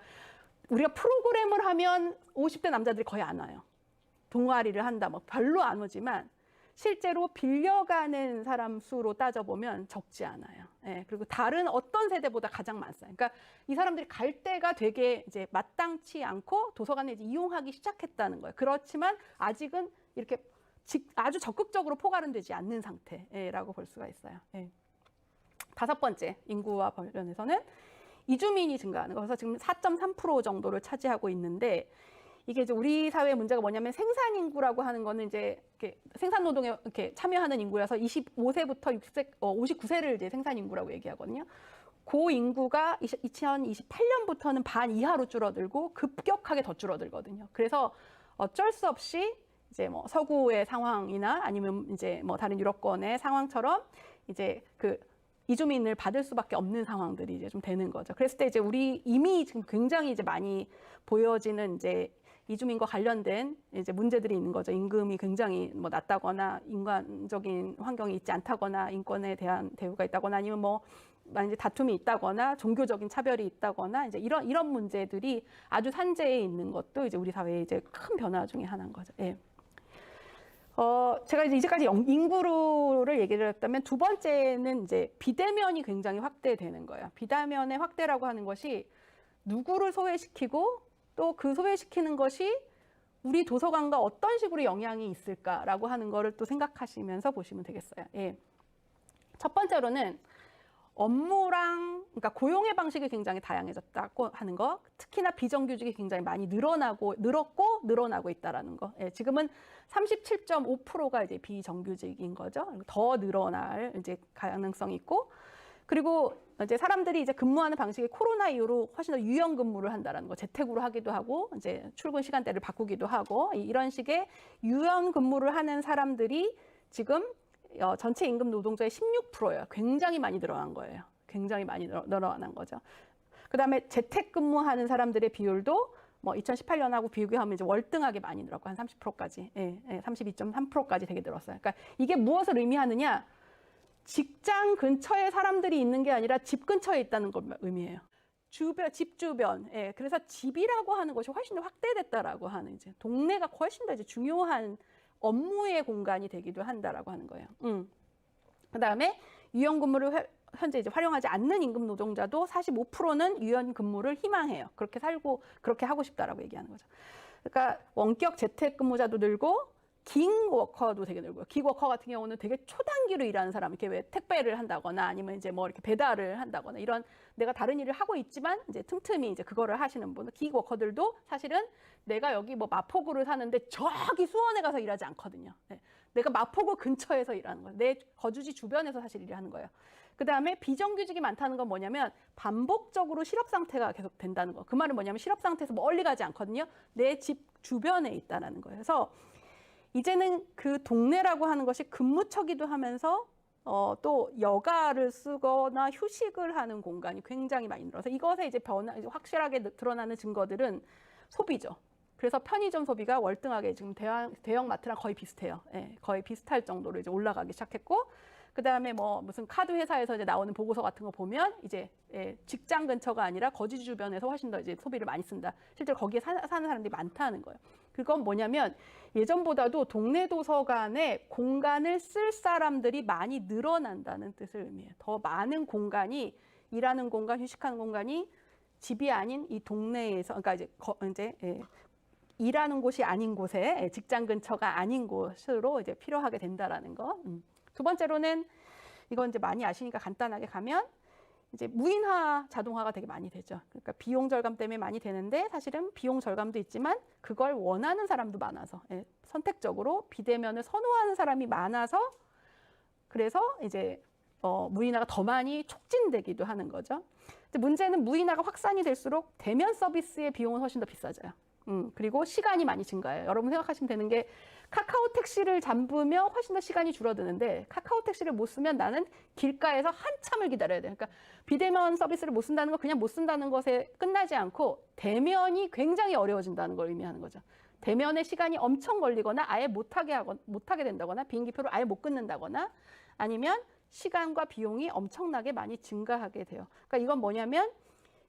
우리가 프로그램을 하면 50대 남자들이 거의 안 와요. 동아리를 한다, 뭐 별로 안 오지만 실제로 빌려가는 사람 수로 따져보면 적지 않아요. 그리고 다른 어떤 세대보다 가장 많았어요. 그러니까 이 사람들이 갈 때가 되게 이제 마땅치 않고 도서관을 이제 이용하기 시작했다는 거예요. 그렇지만 아직은 이렇게 아주 적극적으로 포괄은 되지 않는 상태라고 볼 수가 있어요. 다섯 번째, 인구와 관련해서는 이주민이 증가하는 거. 그래서 지금 4.3% 정도를 차지하고 있는데, 이게 이제 우리 사회의 문제가 뭐냐면 생산 인구라고 하는 거는 이제 이렇게 생산 노동에 이렇게 참여하는 인구라서 25세부터 59세를 이제 생산 인구라고 얘기하거든요. 그 인구가 2028년부터는 반 이하로 줄어들고 급격하게 더 줄어들거든요. 그래서 어쩔 수 없이 이제 뭐 서구의 상황이나 아니면 이제 뭐 다른 유럽권의 상황처럼 이제 그 이주민을 받을 수밖에 없는 상황들이 이제 좀 되는 거죠. 그랬을 때 이제 우리 이미 지금 굉장히 이제 많이 보여지는 이제 이주민과 관련된 이제 문제들이 있는 거죠. 임금이 굉장히 뭐 낮다거나 인간적인 환경이 있지 않다거나 인권에 대한 대우가 있다거나 아니면 뭐 이제 다툼이 있다거나 종교적인 차별이 있다거나 이제 이런 문제들이 아주 산재해 있는 것도 이제 우리 사회의 이제 큰 변화 중에 하나인 거죠. 제가 이제까지 인구를 얘기를 했다면 두 번째는 이제 비대면이 굉장히 확대되는 거예요. 비대면의 확대라고 하는 것이 누구를 소외시키고 또 그 소외시키는 것이 우리 도서관과 어떤 식으로 영향이 있을까라고 하는 거를 또 생각하시면서 보시면 되겠어요. 예. 첫 번째로는 업무랑, 그러니까 고용의 방식이 굉장히 다양해졌다고 하는 거, 특히나 비정규직이 굉장히 많이 늘었고 늘어나고 있다라는 거. 예, 지금은 37.5%가 이제 비정규직인 거죠. 더 늘어날 이제 가능성이 있고, 그리고 이제 사람들이 이제 근무하는 방식이 코로나 이후로 훨씬 더 유연 근무를 한다라는 거, 재택으로 하기도 하고, 이제 출근 시간대를 바꾸기도 하고, 이런 식의 유연 근무를 하는 사람들이 지금 전체 임금 노동자의 16%예요. 굉장히 많이 늘어난 거예요. 굉장히 많이 늘어난 거죠. 그다음에 재택근무하는 사람들의 비율도 뭐 2018년하고 비교하면 이제 월등하게 많이 늘었고 한 30%까지, 32.3%까지 되게 늘었어요. 그러니까 이게 무엇을 의미하느냐? 직장 근처에 사람들이 있는 게 아니라 집 근처에 있다는 걸 의미해요. 집 주변. 그래서 집이라고 하는 것이 훨씬 더 확대됐다라고 하는, 이제 동네가 훨씬 더 이제 중요한 업무의 공간이 되기도 한다라고 하는 거예요. 그다음에 유연 근무를 현재 이제 활용하지 않는 임금 노동자도 45%는 유연 근무를 희망해요. 그렇게 살고 그렇게 하고 싶다라고 얘기하는 거죠. 그러니까 원격 재택 근무자도 늘고 깅 워커도 되게 늘고요. 깅 워커 같은 경우는 되게 초단기로 일하는 사람, 이렇게 왜 택배를 한다거나 아니면 이제 뭐 이렇게 배달을 한다거나 이런 내가 다른 일을 하고 있지만 이제 틈틈이 이제 그거를 하시는 분들, 깅 워커들도 사실은 내가 여기 뭐 마포구를 사는데 저기 수원에 가서 일하지 않거든요. 내가 마포구 근처에서 일하는 거예요. 내 거주지 주변에서 사실 일을 하는 거예요. 그다음에 비정규직이 많다는 건 뭐냐면 반복적으로 실업 상태가 계속 된다는 거. 그 말은 뭐냐면 실업 상태에서 멀리 가지 않거든요. 내 집 주변에 있다는 거예요. 그래서 이제는 그 동네라고 하는 것이 근무처기도 하면서 또 여가를 쓰거나 휴식을 하는 공간이 굉장히 많이 늘어서 이것에 이제 확실하게 드러나는 증거들은 소비죠. 그래서 편의점 소비가 월등하게 지금 대형 마트랑 거의 비슷해요. 거의 비슷할 정도로 이제 올라가기 시작했고, 그 다음에 뭐 무슨 카드 회사에서 이제 나오는 보고서 같은 거 보면 이제 직장 근처가 아니라 거주지 주변에서 훨씬 더 이제 소비를 많이 쓴다. 실제로 거기에 사는 사람들이 많다는 거예요. 그건 뭐냐면 예전보다도 동네 도서관에 공간을 쓸 사람들이 많이 늘어난다는 뜻을 의미해요. 더 많은 공간이, 일하는 공간, 휴식하는 공간이 집이 아닌 이 동네에서, 그러니까 이제 일하는 곳이 아닌 곳에, 직장 근처가 아닌 곳으로 이제 필요하게 된다라는 거. 두 번째로는 이건 이제 많이 아시니까 간단하게 가면 이제 무인화, 자동화가 되게 많이 되죠. 그러니까 비용 절감 때문에 많이 되는데 사실은 비용 절감도 있지만 그걸 원하는 사람도 많아서, 선택적으로 비대면을 선호하는 사람이 많아서 그래서 이제 무인화가 더 많이 촉진되기도 하는 거죠. 문제는 무인화가 확산이 될수록 대면 서비스의 비용은 훨씬 더 비싸져요. 그리고 시간이 많이 증가해요. 여러분 생각하시면 되는 게 카카오 택시를 잡으면 훨씬 더 시간이 줄어드는데 카카오 택시를 못 쓰면 나는 길가에서 한참을 기다려야 돼요. 그러니까 비대면 서비스를 못 쓴다는 건 그냥 못 쓴다는 것에 끝나지 않고 대면이 굉장히 어려워진다는 걸 의미하는 거죠. 대면에 시간이 엄청 걸리거나 아예 못하게 된다거나 비행기표를 아예 못 끊는다거나 아니면 시간과 비용이 엄청나게 많이 증가하게 돼요. 그러니까 이건 뭐냐면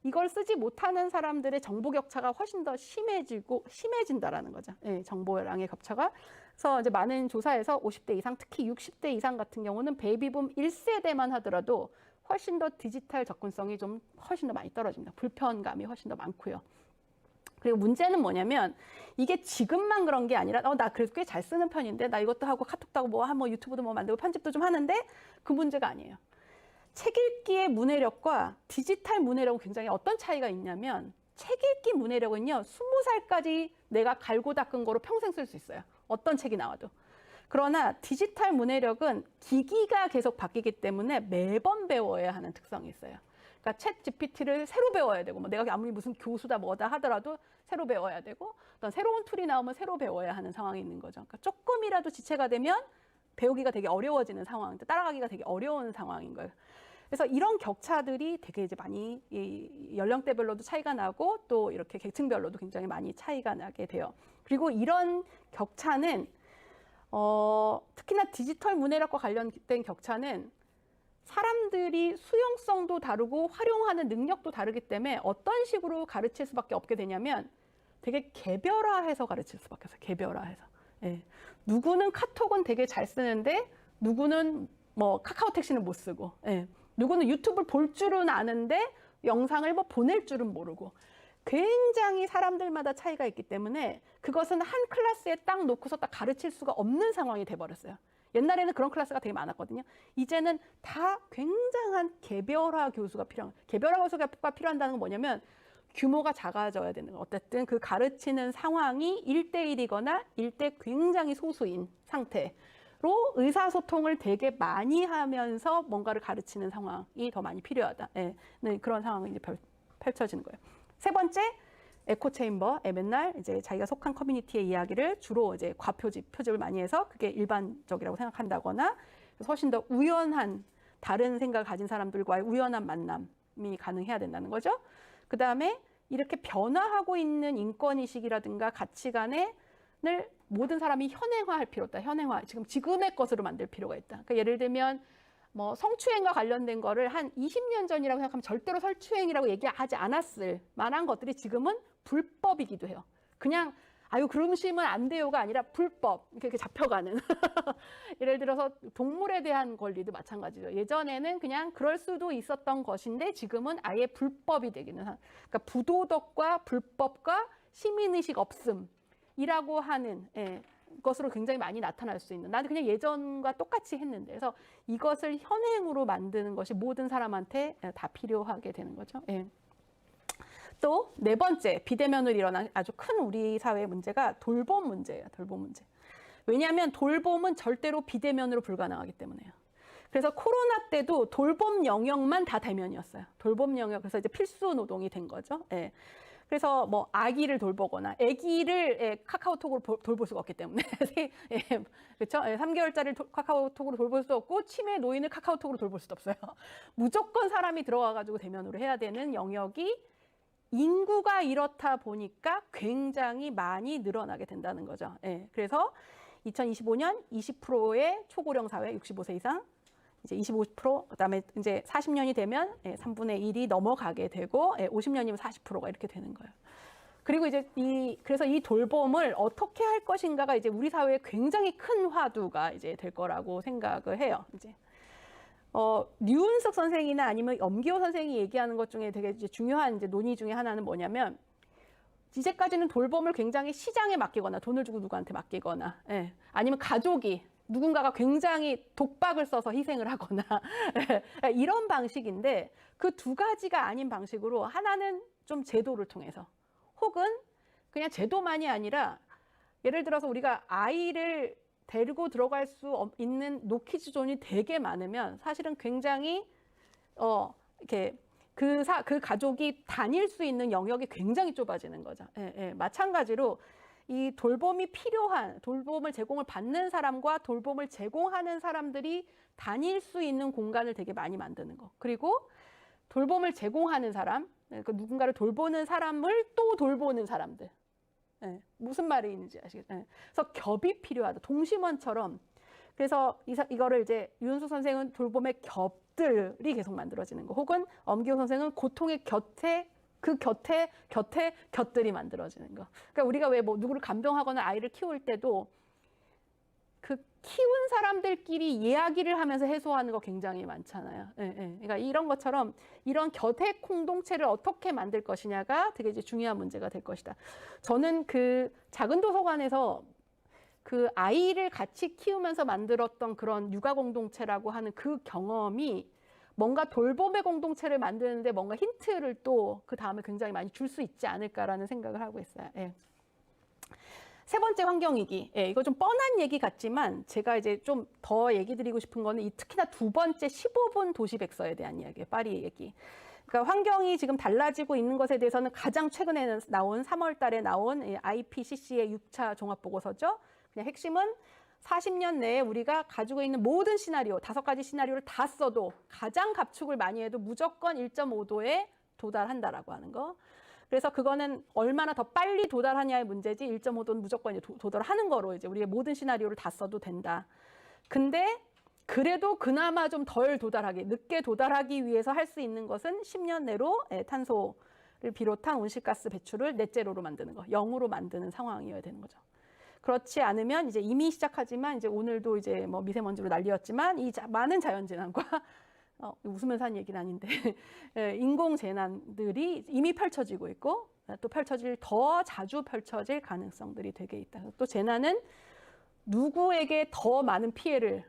이걸 쓰지 못하는 사람들의 정보 격차가 훨씬 더 심해진다라는 거죠. 정보량의 격차가. 그래서 이제 많은 조사에서 50대 이상, 특히 60대 이상 같은 경우는 베이비붐 1세대만 하더라도 훨씬 더 디지털 접근성이 좀 훨씬 더 많이 떨어집니다. 불편감이 훨씬 더 많고요. 그리고 문제는 뭐냐면 이게 지금만 그런 게 아니라 나 그래도 꽤 잘 쓰는 편인데 나 이것도 하고 카톡도 하고 뭐 유튜브도 뭐 만들고 편집도 좀 하는데 그 문제가 아니에요. 책 읽기의 문해력과 디지털 문해력은 굉장히 어떤 차이가 있냐면 책 읽기 문해력은요. 20살까지 내가 갈고 닦은 거로 평생 쓸 수 있어요. 어떤 책이 나와도. 그러나 디지털 문해력은 기기가 계속 바뀌기 때문에 매번 배워야 하는 특성이 있어요. 그러니까 챗 GPT를 새로 배워야 되고, 뭐 내가 아무리 무슨 교수다 뭐다 하더라도 새로 배워야 되고, 어떤 새로운 툴이 나오면 새로 배워야 하는 상황이 있는 거죠. 그러니까 조금이라도 지체가 되면 배우기가 되게 어려워지는 상황, 따라가기가 되게 어려운 상황인 거예요. 그래서 이런 격차들이 되게 이제 많이 연령대별로도 차이가 나고 또 이렇게 계층별로도 굉장히 많이 차이가 나게 돼요. 그리고 이런 격차는 특히나 디지털 문해력과 관련된 격차는 사람들이 수용성도 다르고 활용하는 능력도 다르기 때문에 어떤 식으로 가르칠 수밖에 없게 되냐면 되게 개별화해서 가르칠 수밖에 없어요. 개별화해서. 누구는 카톡은 되게 잘 쓰는데 누구는 뭐 카카오 택시는 못 쓰고, 누구는 유튜브를 볼 줄은 아는데 영상을 뭐 보낼 줄은 모르고. 굉장히 사람들마다 차이가 있기 때문에 그것은 한 클래스에 딱 놓고서 딱 가르칠 수가 없는 상황이 돼버렸어요. 옛날에는 그런 클래스가 되게 많았거든요. 이제는 다 굉장한 개별화 교수가 필요한, 개별화 교수가 필요한다는 건 뭐냐면 규모가 작아져야 되는 거예요. 어쨌든 그 가르치는 상황이 1대1이거나 1대 굉장히 소수인 상태로 의사소통을 되게 많이 하면서 뭔가를 가르치는 상황이 더 많이 필요하다. 네, 그런 상황이 이제 펼쳐지는 거예요. 세 번째, 에코체인버에 맨날 이제 자기가 속한 커뮤니티의 이야기를 주로 이제 표집을 많이 해서 그게 일반적이라고 생각한다거나 훨씬 더 우연한 다른 생각을 가진 사람들과의 우연한 만남이 가능해야 된다는 거죠. 그 다음에 이렇게 변화하고 있는 인권의식이라든가 가치관을 모든 사람이 현행화할 필요가 있다. 현행화, 지금의 것으로 만들 필요가 있다. 그러니까 예를 들면 뭐 성추행과 관련된 거를 한 20년 전이라고 생각하면 절대로 성추행이라고 얘기하지 않았을 만한 것들이 지금은 불법이기도 해요. 그냥 아유 그러시면 안 돼요가 아니라 불법 이렇게 잡혀가는 예를 들어서 동물에 대한 권리도 마찬가지죠. 예전에는 그냥 그럴 수도 있었던 것인데 지금은 아예 불법이 되기는 그러니까 부도덕과 불법과 시민의식 없음이라고 하는 것으로 굉장히 많이 나타날 수 있는, 나는 그냥 예전과 똑같이 했는데, 그래서 이것을 현행으로 만드는 것이 모든 사람한테 다 필요하게 되는 거죠. 또 네 번째, 비대면으로 일어난 아주 큰 우리 사회의 문제가 돌봄 문제예요. 돌봄 문제. 왜냐하면 돌봄은 절대로 비대면으로 불가능하기 때문에요. 그래서 코로나 때도 돌봄 영역만 다 대면이었어요. 돌봄 영역, 그래서 이제 필수 노동이 된 거죠. 그래서 뭐 아기를 돌보거나 아기를 카카오톡으로 돌볼 수가 없기 때문에 그렇죠? 3개월짜리 카카오톡으로 돌볼 수 없고 치매 노인을 카카오톡으로 돌볼 수도 없어요. 무조건 사람이 들어와 가지고 대면으로 해야 되는 영역이 인구가 이렇다 보니까 굉장히 많이 늘어나게 된다는 거죠. 그래서 2025년 20%의 초고령 사회 65세 이상, 이제 25%, 그다음에 이제 40년이 되면 3분의 1이 넘어가게 되고 50년이면 40%가 이렇게 되는 거예요. 그리고 이제 그래서 이 돌봄을 어떻게 할 것인가가 이제 우리 사회에 굉장히 큰 화두가 이제 될 거라고 생각을 해요. 이제 류은석 선생이나 아니면 엄기호 선생이 얘기하는 것 중에 되게 이제 중요한 이제 논의 중에 하나는 뭐냐면, 이제까지는 돌봄을 굉장히 시장에 맡기거나 돈을 주고 누구한테 맡기거나 아니면 가족이 누군가가 굉장히 독박을 써서 희생을 하거나 이런 방식인데, 그 두 가지가 아닌 방식으로 하나는 좀 제도를 통해서, 혹은 그냥 제도만이 아니라 예를 들어서 우리가 아이를 데리고 들어갈 수 있는 노키즈 존이 되게 많으면 사실은 굉장히 이렇게 그 가족이 다닐 수 있는 영역이 굉장히 좁아지는 거죠. 마찬가지로 이 돌봄이 필요한, 돌봄을 제공을 받는 사람과 돌봄을 제공하는 사람들이 다닐 수 있는 공간을 되게 많이 만드는 거. 그리고 돌봄을 제공하는 사람, 그러니까 누군가를 돌보는 사람을 또 돌보는 사람들. 무슨 말이 있는지 아시겠죠? 그래서 겹이 필요하다. 동심원처럼. 그래서 이거를 이제 유은수 선생은 돌봄의 겹들이 계속 만들어지는 거. 혹은 엄기호 선생은 고통의 곁들이 만들어지는 거. 그러니까 우리가 왜 뭐 누구를 간병하거나 아이를 키울 때도 그 키운 사람들끼리 이야기를 하면서 해소하는 거 굉장히 많잖아요. 그러니까 이런 것처럼 이런 곁의 공동체를 어떻게 만들 것이냐가 되게 이제 중요한 문제가 될 것이다. 저는 그 작은 도서관에서 그 아이를 같이 키우면서 만들었던 그런 육아 공동체라고 하는 그 경험이 뭔가 돌봄의 공동체를 만드는데 뭔가 힌트를 또 그 다음에 굉장히 많이 줄 수 있지 않을까라는 생각을 하고 있어요. 세 번째, 환경위기. 이거 좀 뻔한 얘기 같지만 제가 이제 좀 더 얘기 드리고 싶은 거는 특히나 두 번째 15분 도시백서에 대한 이야기예요. 파리 얘기. 그러니까 환경이 지금 달라지고 있는 것에 대해서는 가장 최근에 나온 3월 달에 나온 IPCC의 6차 종합보고서죠. 그냥 핵심은 40년 내에 우리가 가지고 있는 모든 시나리오, 5가지 시나리오를 다 써도 가장 갑축을 많이 해도 무조건 1.5도에 도달한다라고 하는 거. 그래서 그거는 얼마나 더 빨리 도달하냐의 문제지 1.5도는 무조건 도달하는 거로 이제 우리의 모든 시나리오를 다 써도 된다. 근데 그래도 그나마 좀 덜 도달하게, 늦게 도달하기 위해서 할 수 있는 것은 10년 내로 탄소를 비롯한 온실가스 배출을 넷제로로 만드는 거, 0으로 만드는 상황이어야 되는 거죠. 그렇지 않으면 이제 이미 시작하지만 이제 오늘도 이제 뭐 미세먼지로 난리였지만 이 많은 자연재난과 웃으면서 한 얘기는 아닌데 인공 재난들이 이미 펼쳐지고 있고 또 더 자주 펼쳐질 가능성들이 되게 있다. 또 재난은 누구에게 더 많은 피해를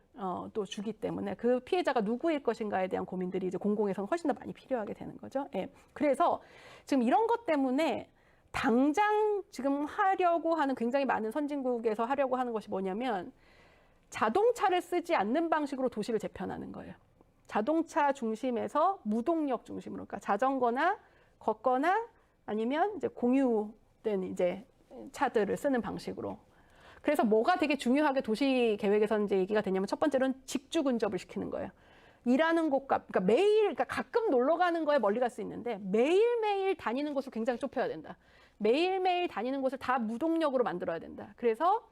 또 주기 때문에 그 피해자가 누구일 것인가에 대한 고민들이 이제 공공에서는 훨씬 더 많이 필요하게 되는 거죠. 예. 그래서 지금 이런 것 때문에 당장 지금 하려고 하는 굉장히 많은 선진국에서 하려고 하는 것이 뭐냐면 자동차를 쓰지 않는 방식으로 도시를 재편하는 거예요. 자동차 중심에서 무동력 중심으로, 그러니까 자전거나 걷거나 아니면 이제 공유된 이제 차들을 쓰는 방식으로. 그래서 뭐가 되게 중요하게 도시 계획에서 이제 얘기가 되냐면 첫 번째로는 직주 근접을 시키는 거예요. 일하는 곳과, 그러니까 그러니까 가끔 놀러 가는 거에 멀리 갈 수 있는데 매일매일 다니는 곳을 굉장히 좁혀야 된다. 매일매일 다니는 곳을 다 무동력으로 만들어야 된다. 그래서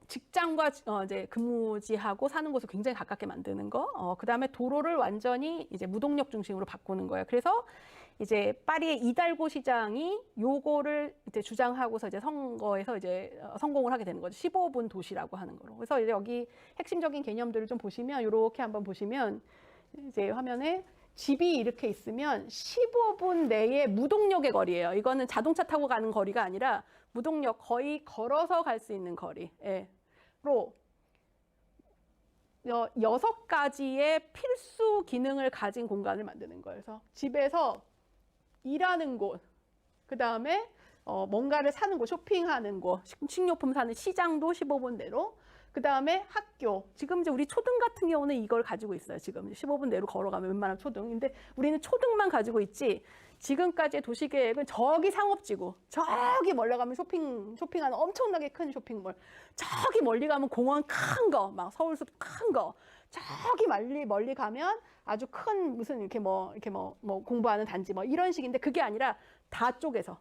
직장과 이제 근무지하고 사는 곳을 굉장히 가깝게 만드는 거. 그다음에 도로를 완전히 이제 무동력 중심으로 바꾸는 거예요. 그래서 이제 파리의 이달고 시장이 요거를 이제 주장하고서 이제 선거에서 이제 성공을 하게 되는 거죠. 15분 도시라고 하는 거로. 그래서 이제 여기 핵심적인 개념들을 좀 보시면 이렇게 한번 보시면 이제 화면에 집이 이렇게 있으면 15분 내에 무동력의 거리예요. 이거는 자동차 타고 가는 거리가 아니라 무동력, 거의 걸어서 갈 수 있는 거리로 6가지의 필수 기능을 가진 공간을 만드는 거예요. 그래서 집에서 일하는 곳, 그 다음에 뭔가를 사는 곳, 쇼핑하는 곳, 식료품 사는 시장도 15분 내로, 그 다음에 학교. 지금 이제 우리 초등 같은 경우는 이걸 가지고 있어요. 지금 15분 내로 걸어가면 웬만하면 초등. 근데 우리는 초등만 가지고 있지. 지금까지의 도시계획은 저기 상업지구, 저기 멀리 가면 쇼핑하는 엄청나게 큰 쇼핑몰, 저기 멀리 가면 공원 큰 거, 막 서울숲 큰 거, 저기 멀리 가면 아주 큰 무슨 이렇게 뭐 공부하는 단지 뭐 이런 식인데 그게 아니라 다 쪼개서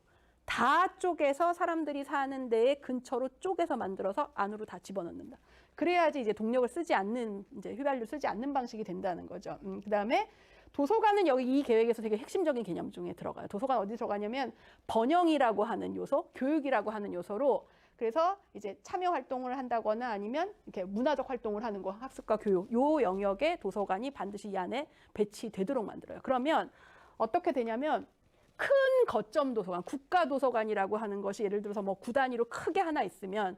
사람들이 사는 데에 근처로 쪼개서 만들어서 안으로 다 집어넣는다. 그래야지 이제 동력을 쓰지 않는, 이제 휘발유 쓰지 않는 방식이 된다는 거죠. 그다음에 도서관은 여기 이 계획에서 되게 핵심적인 개념 중에 들어가요. 도서관 어디 들어가냐면 번영이라고 하는 요소, 교육이라고 하는 요소로, 그래서 이제 참여 활동을 한다거나 아니면 이렇게 문화적 활동을 하는 거, 학습과 교육, 요 영역에 도서관이 반드시 이 안에 배치되도록 만들어요. 그러면 어떻게 되냐면 큰 거점 도서관, 국가 도서관이라고 하는 것이 예를 들어서 뭐 구 단위로 크게 하나 있으면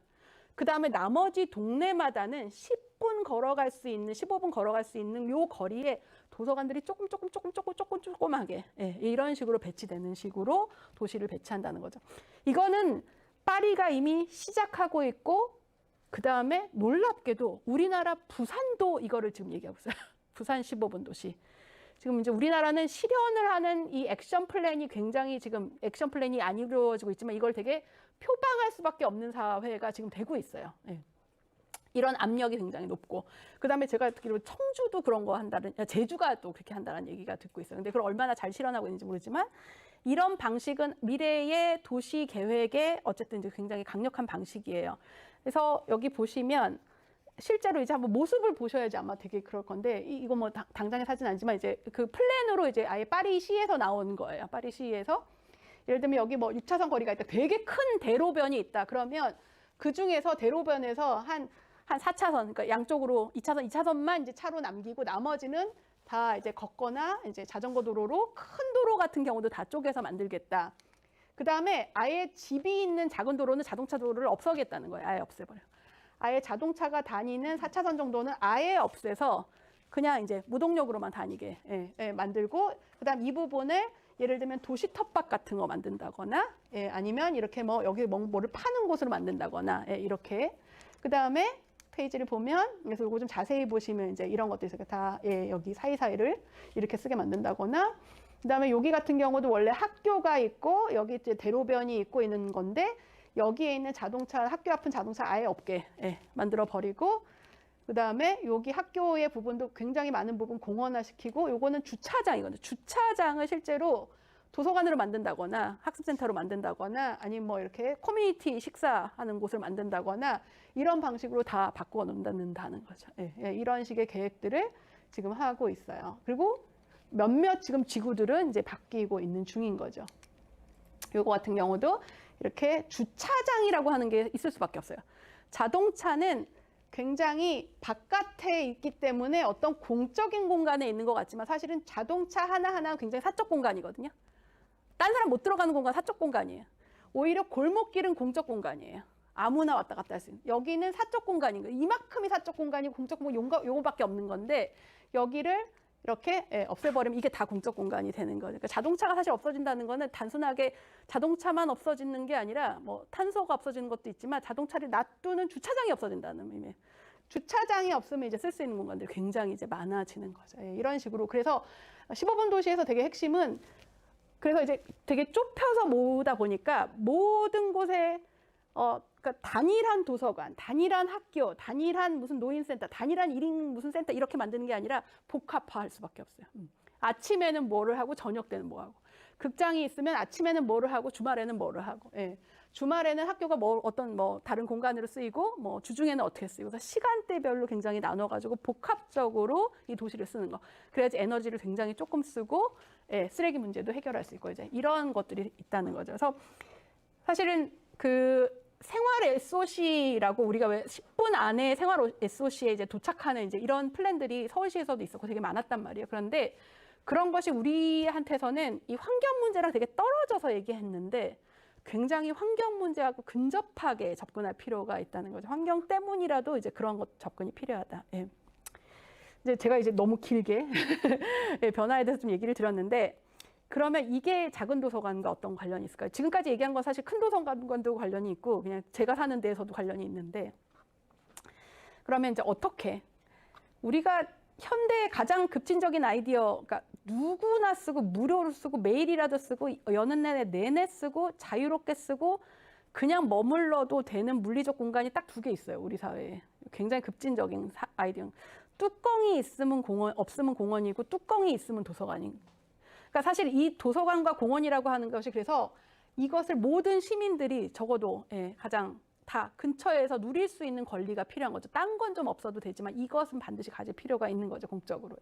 그 다음에 나머지 동네마다는 10분 걸어갈 수 있는, 15분 걸어갈 수 있는 요 거리에 도서관들이 조금하게 이런 식으로 배치되는 식으로 도시를 배치한다는 거죠. 이거는 파리가 이미 시작하고 있고 그 다음에 놀랍게도 우리나라 부산도 이거를 지금 얘기하고 있어요. 부산 15분 도시. 지금 이제 우리나라는 실현을 하는 이 액션 플랜이 굉장히 지금 액션 플랜이 안 이루어지고 있지만 이걸 되게 표방할 수밖에 없는 사회가 지금 되고 있어요. 예. 이런 압력이 굉장히 높고, 그다음에 제가 듣기로 청주도 그런 거 한다는, 제주가 또 그렇게 한다는 얘기가 듣고 있어요. 근데 그걸 얼마나 잘 실현하고 있는지 모르지만 이런 방식은 미래의 도시 계획의 어쨌든 이제 굉장히 강력한 방식이에요. 그래서 여기 보시면 실제로 이제 한번 모습을 보셔야지 아마 되게 그럴 건데, 이거 뭐 당장의 사진 아니지만 이제 그 플랜으로 이제 아예 파리시에서 나온 거예요. 파리시에서 예를 들면 여기 뭐 6차선 거리가 있다, 되게 큰 대로변이 있다. 그러면 그 중에서 대로변에서 한 4차선, 그러니까 양쪽으로 2차선만 이제 차로 남기고 나머지는 다 이제 걷거나 이제 자전거 도로로, 큰 도로 같은 경우도 다 쪼개서 만들겠다. 그 다음에 아예 집이 있는 작은 도로는 자동차 도로를 없애겠다는 거예요. 아예 없애버려. 아예 자동차가 다니는 4차선 정도는 아예 없애서 그냥 이제 무동력으로만 다니게 만들고, 그다음 이 부분을 예를 들면 도시 텃밭 같은 거 만든다거나, 아니면 이렇게 뭐 여기 뭐를 파는 곳으로 만든다거나, 이렇게. 그다음에 페이지를 보면, 그래서 이거 좀 자세히 보시면 이제 이런 것도 있어요. 다 여기 사이사이를 이렇게 쓰게 만든다거나, 그다음에 여기 같은 경우도 원래 학교가 있고 여기 이제 대로변이 있고 있는 건데 여기에 있는 자동차, 학교 앞은 자동차 아예 없게 만들어 버리고, 그 다음에 여기 학교의 부분도 굉장히 많은 부분 공원화시키고, 요거는 주차장이거든요. 주차장을 실제로 도서관으로 만든다거나 학습센터로 만든다거나 아니면 뭐 이렇게 커뮤니티 식사하는 곳을 만든다거나 이런 방식으로 다 바꾸어 놓는다는 거죠. 이런 식의 계획들을 지금 하고 있어요. 그리고 몇몇 지금 지구들은 이제 바뀌고 있는 중인 거죠. 요거 같은 경우도 이렇게 주차장이라고 하는 게 있을 수밖에 없어요. 자동차는 굉장히 바깥에 있기 때문에 어떤 공적인 공간에 있는 것 같지만 사실은 자동차 하나하나 굉장히 사적 공간이거든요. 딴 사람 못 들어가는 공간 사적 공간이에요. 오히려 골목길은 공적 공간이에요. 아무나 왔다 갔다 할 수 있는. 여기는 사적 공간인 거예요. 이만큼이 사적 공간이고 공적 공간 요거밖에 없는 건데 여기를 이렇게 없애버리면 이게 다 공적 공간이 되는 거죠. 그러니까 자동차가 사실 없어진다는 거는 단순하게 자동차만 없어지는 게 아니라 뭐 탄소가 없어지는 것도 있지만 자동차를 놔두는 주차장이 없어진다는 의미예요. 주차장이 없으면 이제 쓸 수 있는 공간들이 굉장히 이제 많아지는 거죠. 이런 식으로. 그래서 15분 도시에서 되게 핵심은 그래서 이제 되게 좁혀서 모으다 보니까 모든 곳에 그러니까 단일한 도서관, 단일한 학교, 단일한 무슨 노인센터, 단일한 1인 무슨 센터 이렇게 만드는 게 아니라 복합화할 수밖에 없어요. 아침에는 뭐를 하고 저녁 때는 뭐 하고. 극장이 있으면 아침에는 뭐를 하고 주말에는 뭐를 하고. 예. 주말에는 학교가 뭐 어떤 뭐 다른 공간으로 쓰이고 뭐 주중에는 어떻게 쓰이고 그래서 시간대별로 굉장히 나눠가지고 복합적으로 이 도시를 쓰는 거. 그래야지 에너지를 굉장히 조금 쓰고 쓰레기 문제도 해결할 수 있고 이제 이런 것들이 있다는 거죠. 그래서 사실은 그 생활 SOC라고 우리가 왜 10분 안에 생활 SOC에 이제 도착하는 이제 이런 플랜들이 서울시에서도 있었고 되게 많았단 말이에요. 그런데 그런 것이 우리한테서는 이 환경 문제랑 되게 떨어져서 얘기했는데 굉장히 환경 문제하고 근접하게 접근할 필요가 있다는 거죠. 환경 때문이라도 이제 그런 것 접근이 필요하다. 예. 이제 제가 이제 너무 길게 변화에 대해서 좀 얘기를 드렸는데 그러면 이게 작은 도서관과 어떤 관련이 있을까요? 지금까지 얘기한 건 사실 큰 도서관과도 관련이 있고 그냥 제가 사는 데에서도 관련이 있는데 그러면 이제 어떻게 우리가 현대의 가장 급진적인 아이디어, 그러니까 누구나 쓰고 무료로 쓰고 매일이라도 쓰고 여는 내내 쓰고 자유롭게 쓰고 그냥 머물러도 되는 물리적 공간이 딱 2개 있어요. 우리 사회에. 굉장히 급진적인 아이디어. 뚜껑이 있으면 공원, 없으면 공원이고 뚜껑이 있으면 도서관인. 그러니까 사실 이 도서관과 공원이라고 하는 것이 그래서 이것을 모든 시민들이 적어도 가장 다 근처에서 누릴 수 있는 권리가 필요한 거죠. 딴 건 좀 없어도 되지만 이것은 반드시 가질 필요가 있는 거죠, 공적으로.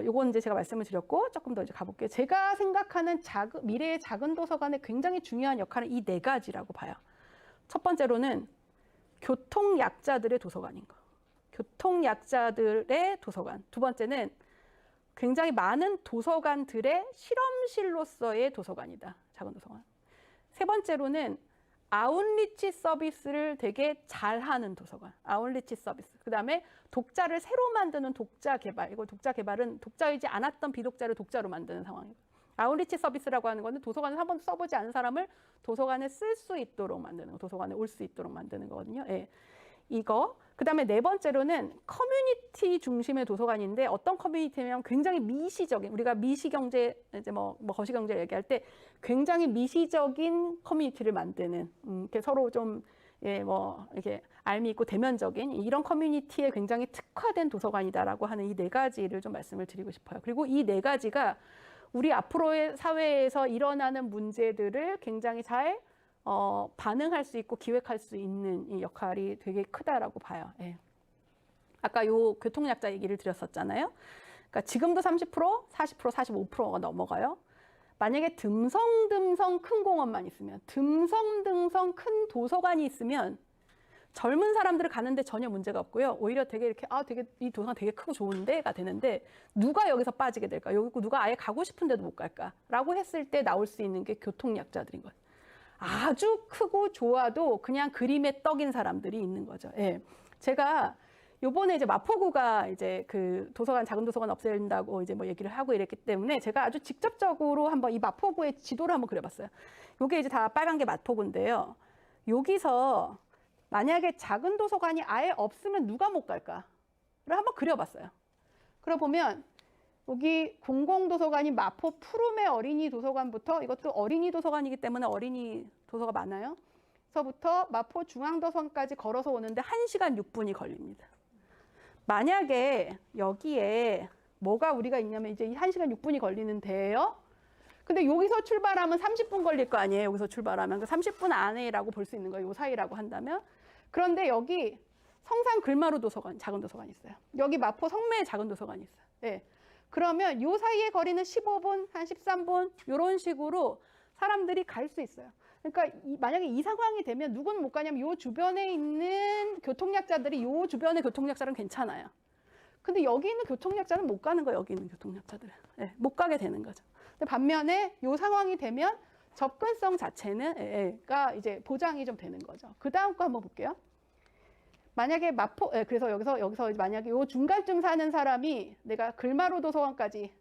요건 이제 제가 말씀을 드렸고 조금 더 이제 가볼게요. 제가 생각하는 미래의 작은 도서관의 굉장히 중요한 역할은 이 4가지라고 봐요. 첫 번째로는 교통약자들의 도서관인 거. 교통약자들의 도서관. 두 번째는 굉장히 많은 도서관들의 실험실로서의 도서관이다. 작은 도서관. 세 번째로는 아웃리치 서비스를 되게 잘하는 도서관. 아웃리치 서비스. 그다음에 독자를 새로 만드는 독자 개발. 이거 독자 개발은 독자이지 않았던 비독자를 독자로 만드는 상황이고. 아웃리치 서비스라고 하는 거는 도서관을 한 번도 써보지 않은 사람을 도서관에 쓸 수 있도록 만드는 거. 도서관에 올 수 있도록 만드는 거거든요. 이거. 그다음에 네 번째로는 커뮤니티 중심의 도서관인데 어떤 커뮤니티냐면 굉장히 미시적인 우리가 미시경제 이제 뭐 거시경제 얘기할 때 굉장히 미시적인 커뮤니티를 만드는 이렇게 서로 좀 이렇게 알미 있고 대면적인 이런 커뮤니티에 굉장히 특화된 도서관이다라고 하는 이 4가지를 좀 말씀을 드리고 싶어요. 그리고 이 4가지가 우리 앞으로의 사회에서 일어나는 문제들을 굉장히 잘 반응할 수 있고 기획할 수 있는 이 역할이 되게 크다라고 봐요. 아까 요 교통약자 얘기를 드렸었잖아요. 그러니까 지금도 30%, 40%, 45%가 넘어가요. 만약에 듬성듬성 큰 공원만 있으면, 듬성듬성 큰 도서관이 있으면 젊은 사람들을 가는데 전혀 문제가 없고요. 오히려 되게 이렇게 되게 이 도서관 되게 크고 좋은데가 되는데 누가 여기서 빠지게 될까? 여기 누가 아예 가고 싶은데도 못 갈까?라고 했을 때 나올 수 있는 게 교통약자들인 거예요. 아주 크고 좋아도 그냥 그림의 떡인 사람들이 있는 거죠. 제가 요번에 이제 마포구가 이제 그 도서관, 작은 도서관 없앤다고 이제 뭐 얘기를 하고 이랬기 때문에 제가 아주 직접적으로 한번 이 마포구의 지도를 한번 그려봤어요. 요게 이제 다 빨간 게 마포구인데요. 여기서 만약에 작은 도서관이 아예 없으면 누가 못 갈까를 한번 그려봤어요. 그려보면 여기 공공도서관인 마포 푸르메 어린이 도서관부터 이것도 어린이 도서관이기 때문에 어린이 도서가 많아요. 서부터 마포 중앙도서관까지 걸어서 오는데 1시간 6분이 걸립니다. 만약에 여기에 뭐가 우리가 있냐면 이제 1시간 6분이 걸리는데요. 근데 여기서 출발하면 30분 걸릴 거 아니에요. 여기서 출발하면 30분 안에라고 볼 수 있는 거예요. 요 사이라고 한다면. 그런데 여기 성산 글마루 도서관, 작은 도서관이 있어요. 여기 마포 성매에 작은 도서관이 있어요. 그러면 요 사이의 거리는 15분, 한 13분 이런 식으로 사람들이 갈 수 있어요. 그러니까 만약에 이 상황이 되면 누구는 못 가냐면 요 주변에 있는 교통약자들이 요 주변의 교통약자는 괜찮아요. 근데 여기 있는 교통약자는 못 가는 거예요. 여기 있는 교통약자들은. 네, 못 가게 되는 거죠. 근데 반면에 요 상황이 되면 접근성 자체는 가 이제 보장이 좀 되는 거죠. 그 다음 거 한번 볼게요. 만약에 그래서 여기서 만약에 요 중간쯤 사는 사람이 내가 글마루 도서관까지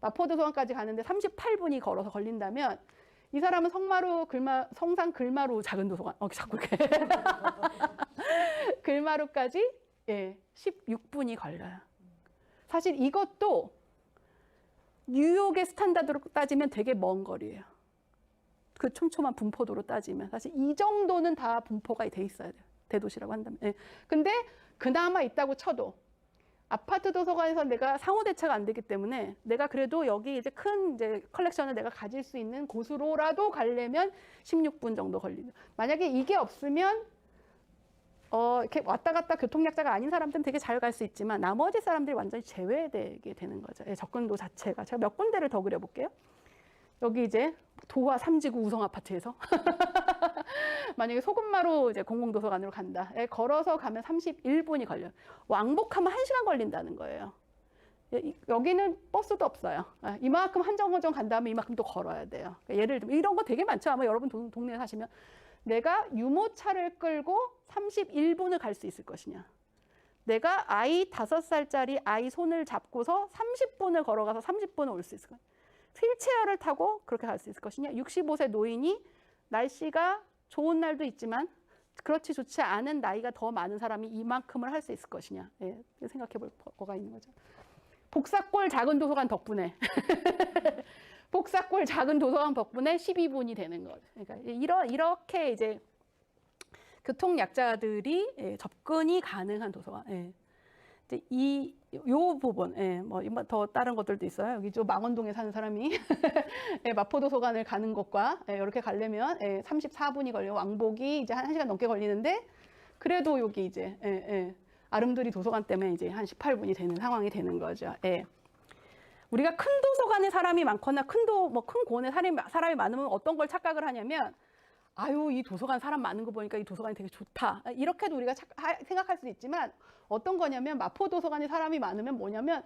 마포 도서관까지 가는데 38분이 걸어서 걸린다면 이 사람은 성산 글마루 작은 도서관 자꾸 이렇게 글마루까지 16분이 걸려요. 사실 이것도 뉴욕의 스탠다드로 따지면 되게 먼 거리예요. 그 촘촘한 분포도로 따지면 사실 이 정도는 다 분포가 돼 있어야 돼요. 대도시라고 한다면. 근데 그나마 있다고 쳐도 아파트 도서관에서 내가 상호 대체가 안 되기 때문에 내가 그래도 여기 이제 큰 이제 컬렉션을 내가 가질 수 있는 곳으로라도 가려면 16분 정도 걸리죠. 만약에 이게 없으면 이렇게 왔다 갔다 교통약자가 아닌 사람들은 되게 잘 갈 수 있지만 나머지 사람들이 완전히 제외되게 되는 거죠. 접근도 자체가. 제가 몇 군데를 더 그려볼게요. 여기 이제 도화 3지구 우성 아파트에서 만약에 소금마루 이제 공공도서관으로 간다. 걸어서 가면 31분이 걸려요. 왕복하면 1시간 걸린다는 거예요. 여기는 버스도 없어요. 이만큼 한정거장 간 다음에 이만큼 또 걸어야 돼요. 예를 들면 이런 거 되게 많죠. 아마 여러분 동네에 사시면 내가 유모차를 끌고 31분을 갈 수 있을 것이냐. 내가 아이 5살짜리 아이 손을 잡고서 30분을 걸어가서 30분을 올 수 있을 거냐. 휠체어를 타고 그렇게 갈 수 있을 것이냐. 65세 노인이 날씨가 좋은 날도 있지만 그렇지 좋지 않은 나이가 더 많은 사람이 이만큼을 할 수 있을 것이냐. 생각해 볼 거가 있는 거죠. 복사골 작은 도서관 덕분에 복사골 작은 도서관 덕분에 12분이 되는 거죠. 그러니까 이렇게 이제 교통약자들이 접근이 가능한 도서관. 이제 요 부분, 뭐 더 다른 것들도 있어요. 여기 저 망원동에 사는 사람이 마포도서관을 가는 것과 이렇게 가려면 34분이 걸려 왕복이 이제 한 1시간 넘게 걸리는데 그래도 여기 이제 아름드리 도서관 때문에 이제 한 18분이 되는 상황이 되는 거죠. 우리가 큰 도서관에 사람이 많거나 큰 고원에 사람이 많으면 어떤 걸 착각을 하냐면 아유, 이 도서관 사람 많은 거 보니까 이 도서관이 되게 좋다. 이렇게도 우리가 생각할 수도 있지만 어떤 거냐면 마포 도서관에 사람이 많으면 뭐냐면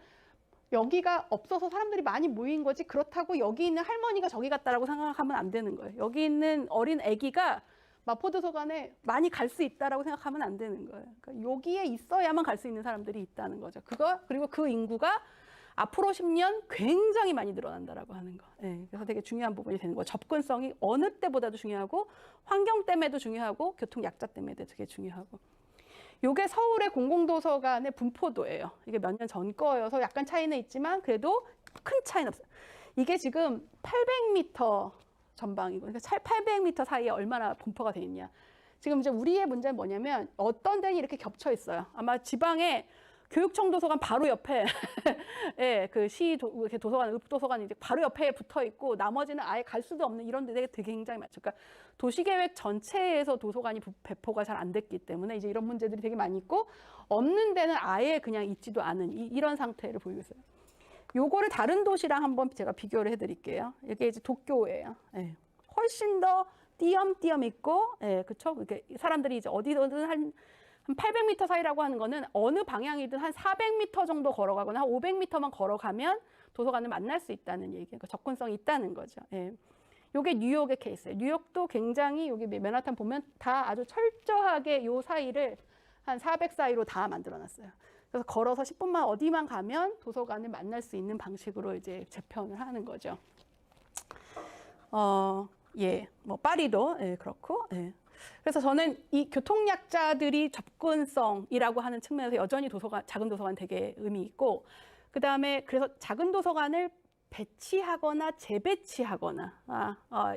여기가 없어서 사람들이 많이 모인 거지 그렇다고 여기 있는 할머니가 저기 갔다라고 생각하면 안 되는 거예요. 여기 있는 어린 아기가 마포 도서관에 많이 갈 수 있다라고 생각하면 안 되는 거예요. 그러니까 여기에 있어야만 갈 수 있는 사람들이 있다는 거죠. 그리고 그 인구가 앞으로 10년 굉장히 많이 늘어난다라고 하는 거. 그래서 되게 중요한 부분이 되는 거예요. 접근성이 어느 때보다도 중요하고 환경 때문에도 중요하고 교통 약자 때문에도 되게 중요하고. 요게 서울의 공공도서관의 분포도예요. 이게 몇 년 전 거여서 약간 차이는 있지만 그래도 큰 차이는 없어요. 이게 지금 800m 전방이고, 그러니까 800m 사이에 얼마나 분포가 돼 있냐. 지금 이제 우리의 문제는 뭐냐면 어떤 데는 이렇게 겹쳐 있어요. 아마 지방에 교육청 도서관 바로 옆에 그 도서관, 읍도서관 이제 바로 옆에 붙어 있고 나머지는 아예 갈 수도 없는 이런 데가 되게 굉장히 많죠. 그러니까 도시계획 전체에서 도서관이 배포가 잘 안 됐기 때문에 이제 이런 문제들이 되게 많이 있고 없는 데는 아예 그냥 있지도 않은 이런 상태를 보이고 있어요. 요거를 다른 도시랑 한번 제가 비교를 해드릴게요. 이게 이제 도쿄예요. 훨씬 더 띄엄띄엄 있고, 그쵸? 이렇게 사람들이 이제 어디든 한 800m 사이라고 하는 거는 어느 방향이든 한 400m 정도 걸어가거나 한 500m만 걸어가면 도서관을 만날 수 있다는 얘기예요. 그러니까 접근성이 있다는 거죠. 요게 뉴욕의 케이스예요. 뉴욕도 굉장히 여기 맨하탄 보면 다 아주 철저하게 요 사이를 한 400 사이로 다 만들어놨어요. 그래서 걸어서 10분만 어디만 가면 도서관을 만날 수 있는 방식으로 이제 재편을 하는 거죠. 뭐 파리도 그렇고. 그래서 저는 이 교통약자들이 접근성이라고 하는 측면에서 여전히 작은 도서관 되게 의미 있고, 그 다음에 그래서 작은 도서관을 배치하거나 재배치하거나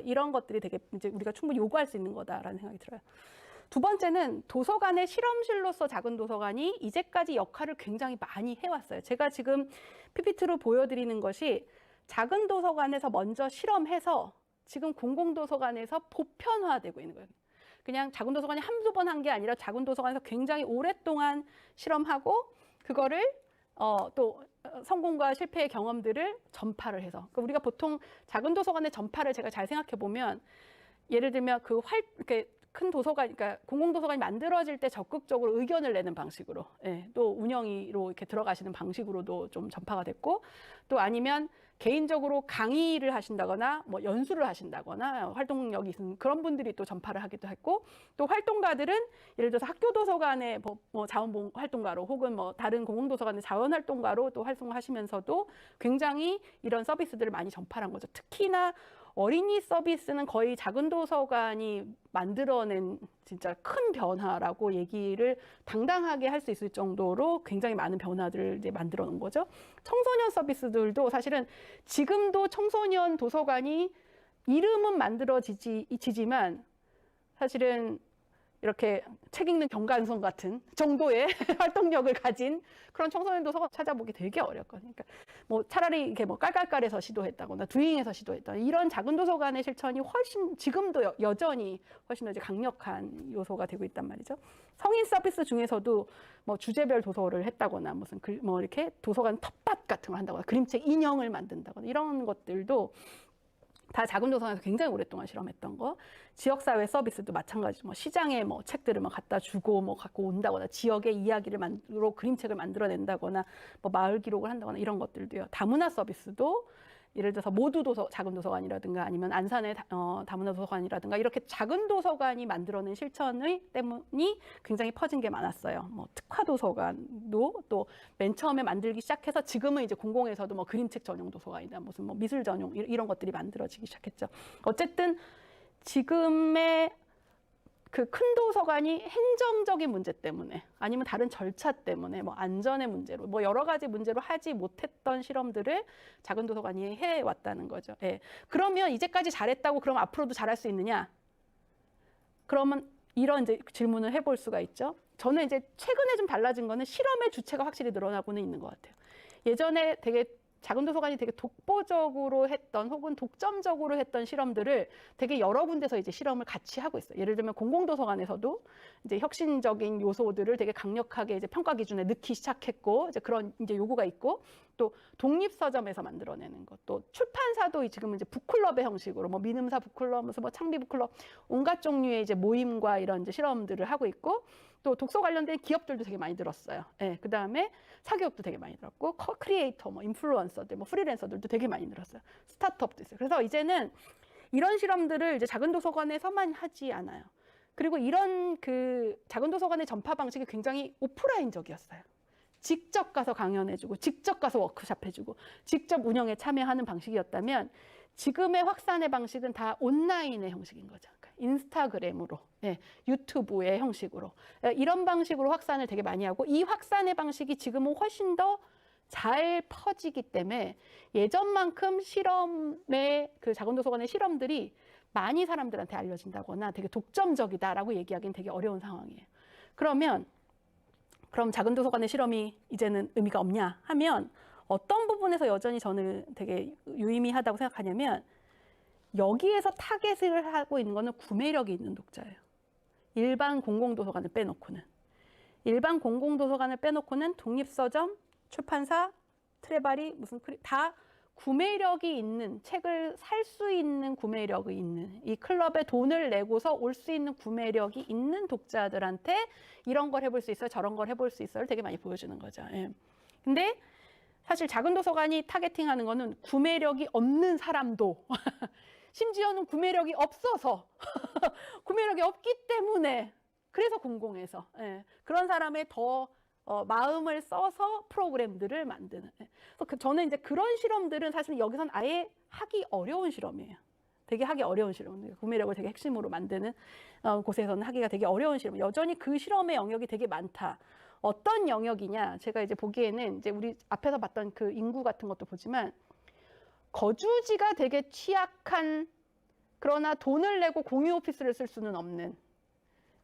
이런 것들이 되게 이제 우리가 충분히 요구할 수 있는 거다라는 생각이 들어요. 두 번째는 도서관의 실험실로서 작은 도서관이 이제까지 역할을 굉장히 많이 해왔어요. 제가 지금 PPT로 보여드리는 것이 작은 도서관에서 먼저 실험해서 지금 공공도서관에서 보편화되고 있는 거예요. 그냥 작은 도서관이 한두 번 한 게 아니라 작은 도서관에서 굉장히 오랫동안 실험하고 그거를 또 성공과 실패의 경험들을 전파를 해서, 그러니까 우리가 보통 작은 도서관의 전파를 제가 잘 생각해 보면 예를 들면 이렇게 큰 도서관, 그러니까 공공도서관이 만들어질 때 적극적으로 의견을 내는 방식으로, 또 운영위로 이렇게 들어가시는 방식으로도 좀 전파가 됐고, 또 아니면 개인적으로 강의를 하신다거나 뭐 연수를 하신다거나 활동력이 있는 그런 분들이 또 전파를 하기도 했고, 또 활동가들은 예를 들어서 학교 도서관의 뭐 자원 활동가로 혹은 뭐 다른 공공도서관의 자원 활동가로 또 활동하시면서도 굉장히 이런 서비스들을 많이 전파한 거죠. 특히나 어린이 서비스는 거의 작은 도서관이 만들어낸 진짜 큰 변화라고 얘기를 당당하게 할 수 있을 정도로 굉장히 많은 변화들을 이제 만들어 놓은 거죠. 청소년 서비스들도 사실은 지금도 청소년 도서관이 이름은 만들어지지만 사실은 이렇게 책 읽는 경관성 같은 정도의 활동력을 가진 그런 청소년 도서관 찾아보기 되게 어렵거든요. 그러니까 뭐 차라리 이렇게 뭐 깔깔깔에서 시도했다거나 두잉에서 시도했다거나 이런 작은 도서관의 실천이 훨씬 지금도 여전히 훨씬 더 이제 강력한 요소가 되고 있단 말이죠. 성인 서비스 중에서도 뭐 주제별 도서를 했다거나 무슨 뭐 이렇게 도서관 텃밭 같은 걸 한다거나 그림책 인형을 만든다거나 이런 것들도 다 작은 도서관에서 굉장히 오랫동안 실험했던 거. 지역사회 서비스도 마찬가지죠. 뭐 시장에 뭐 책들을 막 갖다 주고 뭐 갖고 온다거나 지역의 이야기를 그림책을 만들어낸다거나 뭐 마을 기록을 한다거나 이런 것들도요. 다문화 서비스도 예를 들어서 모두 작은 도서관이라든가 아니면 안산의 다문화 도서관이라든가 이렇게 작은 도서관이 만들어낸 실천의 때문이 굉장히 퍼진 게 많았어요. 뭐 특화 도서관도 또 맨 처음에 만들기 시작해서 지금은 이제 공공에서도 뭐 그림책 전용 도서관이나 무슨 뭐 미술 전용 이런 것들이 만들어지기 시작했죠. 어쨌든 지금의 그 큰 도서관이 행정적인 문제 때문에 아니면 다른 절차 때문에 뭐 안전의 문제로 뭐 여러 가지 문제로 하지 못했던 실험들을 작은 도서관이 해왔다는 거죠. 예. 그러면 이제까지 잘했다고 그럼 앞으로도 잘할 수 있느냐? 그러면 이런 이제 질문을 해볼 수가 있죠. 저는 이제 최근에 좀 달라진 거는 실험의 주체가 확실히 늘어나고는 있는 것 같아요. 예전에 되게 작은 도서관이 되게 독보적으로 했던 혹은 독점적으로 했던 실험들을 되게 여러 군데서 이제 실험을 같이 하고 있어요. 예를 들면 공공도서관에서도 이제 혁신적인 요소들을 되게 강력하게 이제 평가 기준에 넣기 시작했고 이제 그런 이제 요구가 있고 또 독립서점에서 만들어내는 것, 또 출판사도 지금 이제 북클럽의 형식으로 뭐 민음사 북클럽, 무슨 뭐 창비 북클럽 온갖 종류의 이제 모임과 이런 이제 실험들을 하고 있고 또 독서 관련된 기업들도 되게 많이 들었어요. 예, 그 다음에 사교육도 되게 많이 들었고, 크리에이터, 뭐 인플루언서들, 뭐 프리랜서들도 되게 많이 들었어요. 스타트업도 있어요. 그래서 이제는 이런 실험들을 이제 작은 도서관에서만 하지 않아요. 그리고 이런 그 작은 도서관의 전파 방식이 굉장히 오프라인적이었어요. 직접 가서 강연해주고, 직접 가서 워크숍 해주고, 직접 운영에 참여하는 방식이었다면 지금의 확산의 방식은 다 온라인의 형식인 거죠. 인스타그램으로, 유튜브의 형식으로 이런 방식으로 확산을 되게 많이 하고 이 확산의 방식이 지금은 훨씬 더 잘 퍼지기 때문에 예전만큼 실험의 그 작은 도서관의 실험들이 많이 사람들한테 알려진다거나 되게 독점적이다라고 얘기하기는 되게 어려운 상황이에요. 그럼 작은 도서관의 실험이 이제는 의미가 없냐 하면 어떤 부분에서 여전히 저는 되게 유의미하다고 생각하냐면 여기에서 타겟을 하고 있는 거는 구매력이 있는 독자예요. 일반 공공도서관을 빼놓고는. 일반 공공도서관을 빼놓고는 독립서점, 출판사, 트레바리, 다 구매력이 있는, 책을 살 수 있는 구매력이 있는, 이 클럽에 돈을 내고서 올 수 있는 구매력이 있는 독자들한테 이런 걸 해볼 수 있어요, 저런 걸 해볼 수 있어요 되게 많이 보여주는 거죠. 예. 근데 사실 작은 도서관이 타겟팅하는 거는 구매력이 없는 사람도 심지어는 구매력이 없어서 구매력이 없기 때문에 그래서 공공에서 그런 사람의 더 마음을 써서 프로그램들을 만드는. 그래서 저는 이제 그런 실험들은 사실 여기선 아예 하기 어려운 실험이에요. 되게 하기 어려운 실험. 구매력을 되게 핵심으로 만드는 곳에서는 하기가 되게 어려운 실험. 여전히 그 실험의 영역이 되게 많다. 어떤 영역이냐? 제가 이제 보기에는 이제 우리 앞에서 봤던 그 인구 같은 것도 보지만 거주지가 되게 취약한 그러나 돈을 내고 공유 오피스를 쓸 수는 없는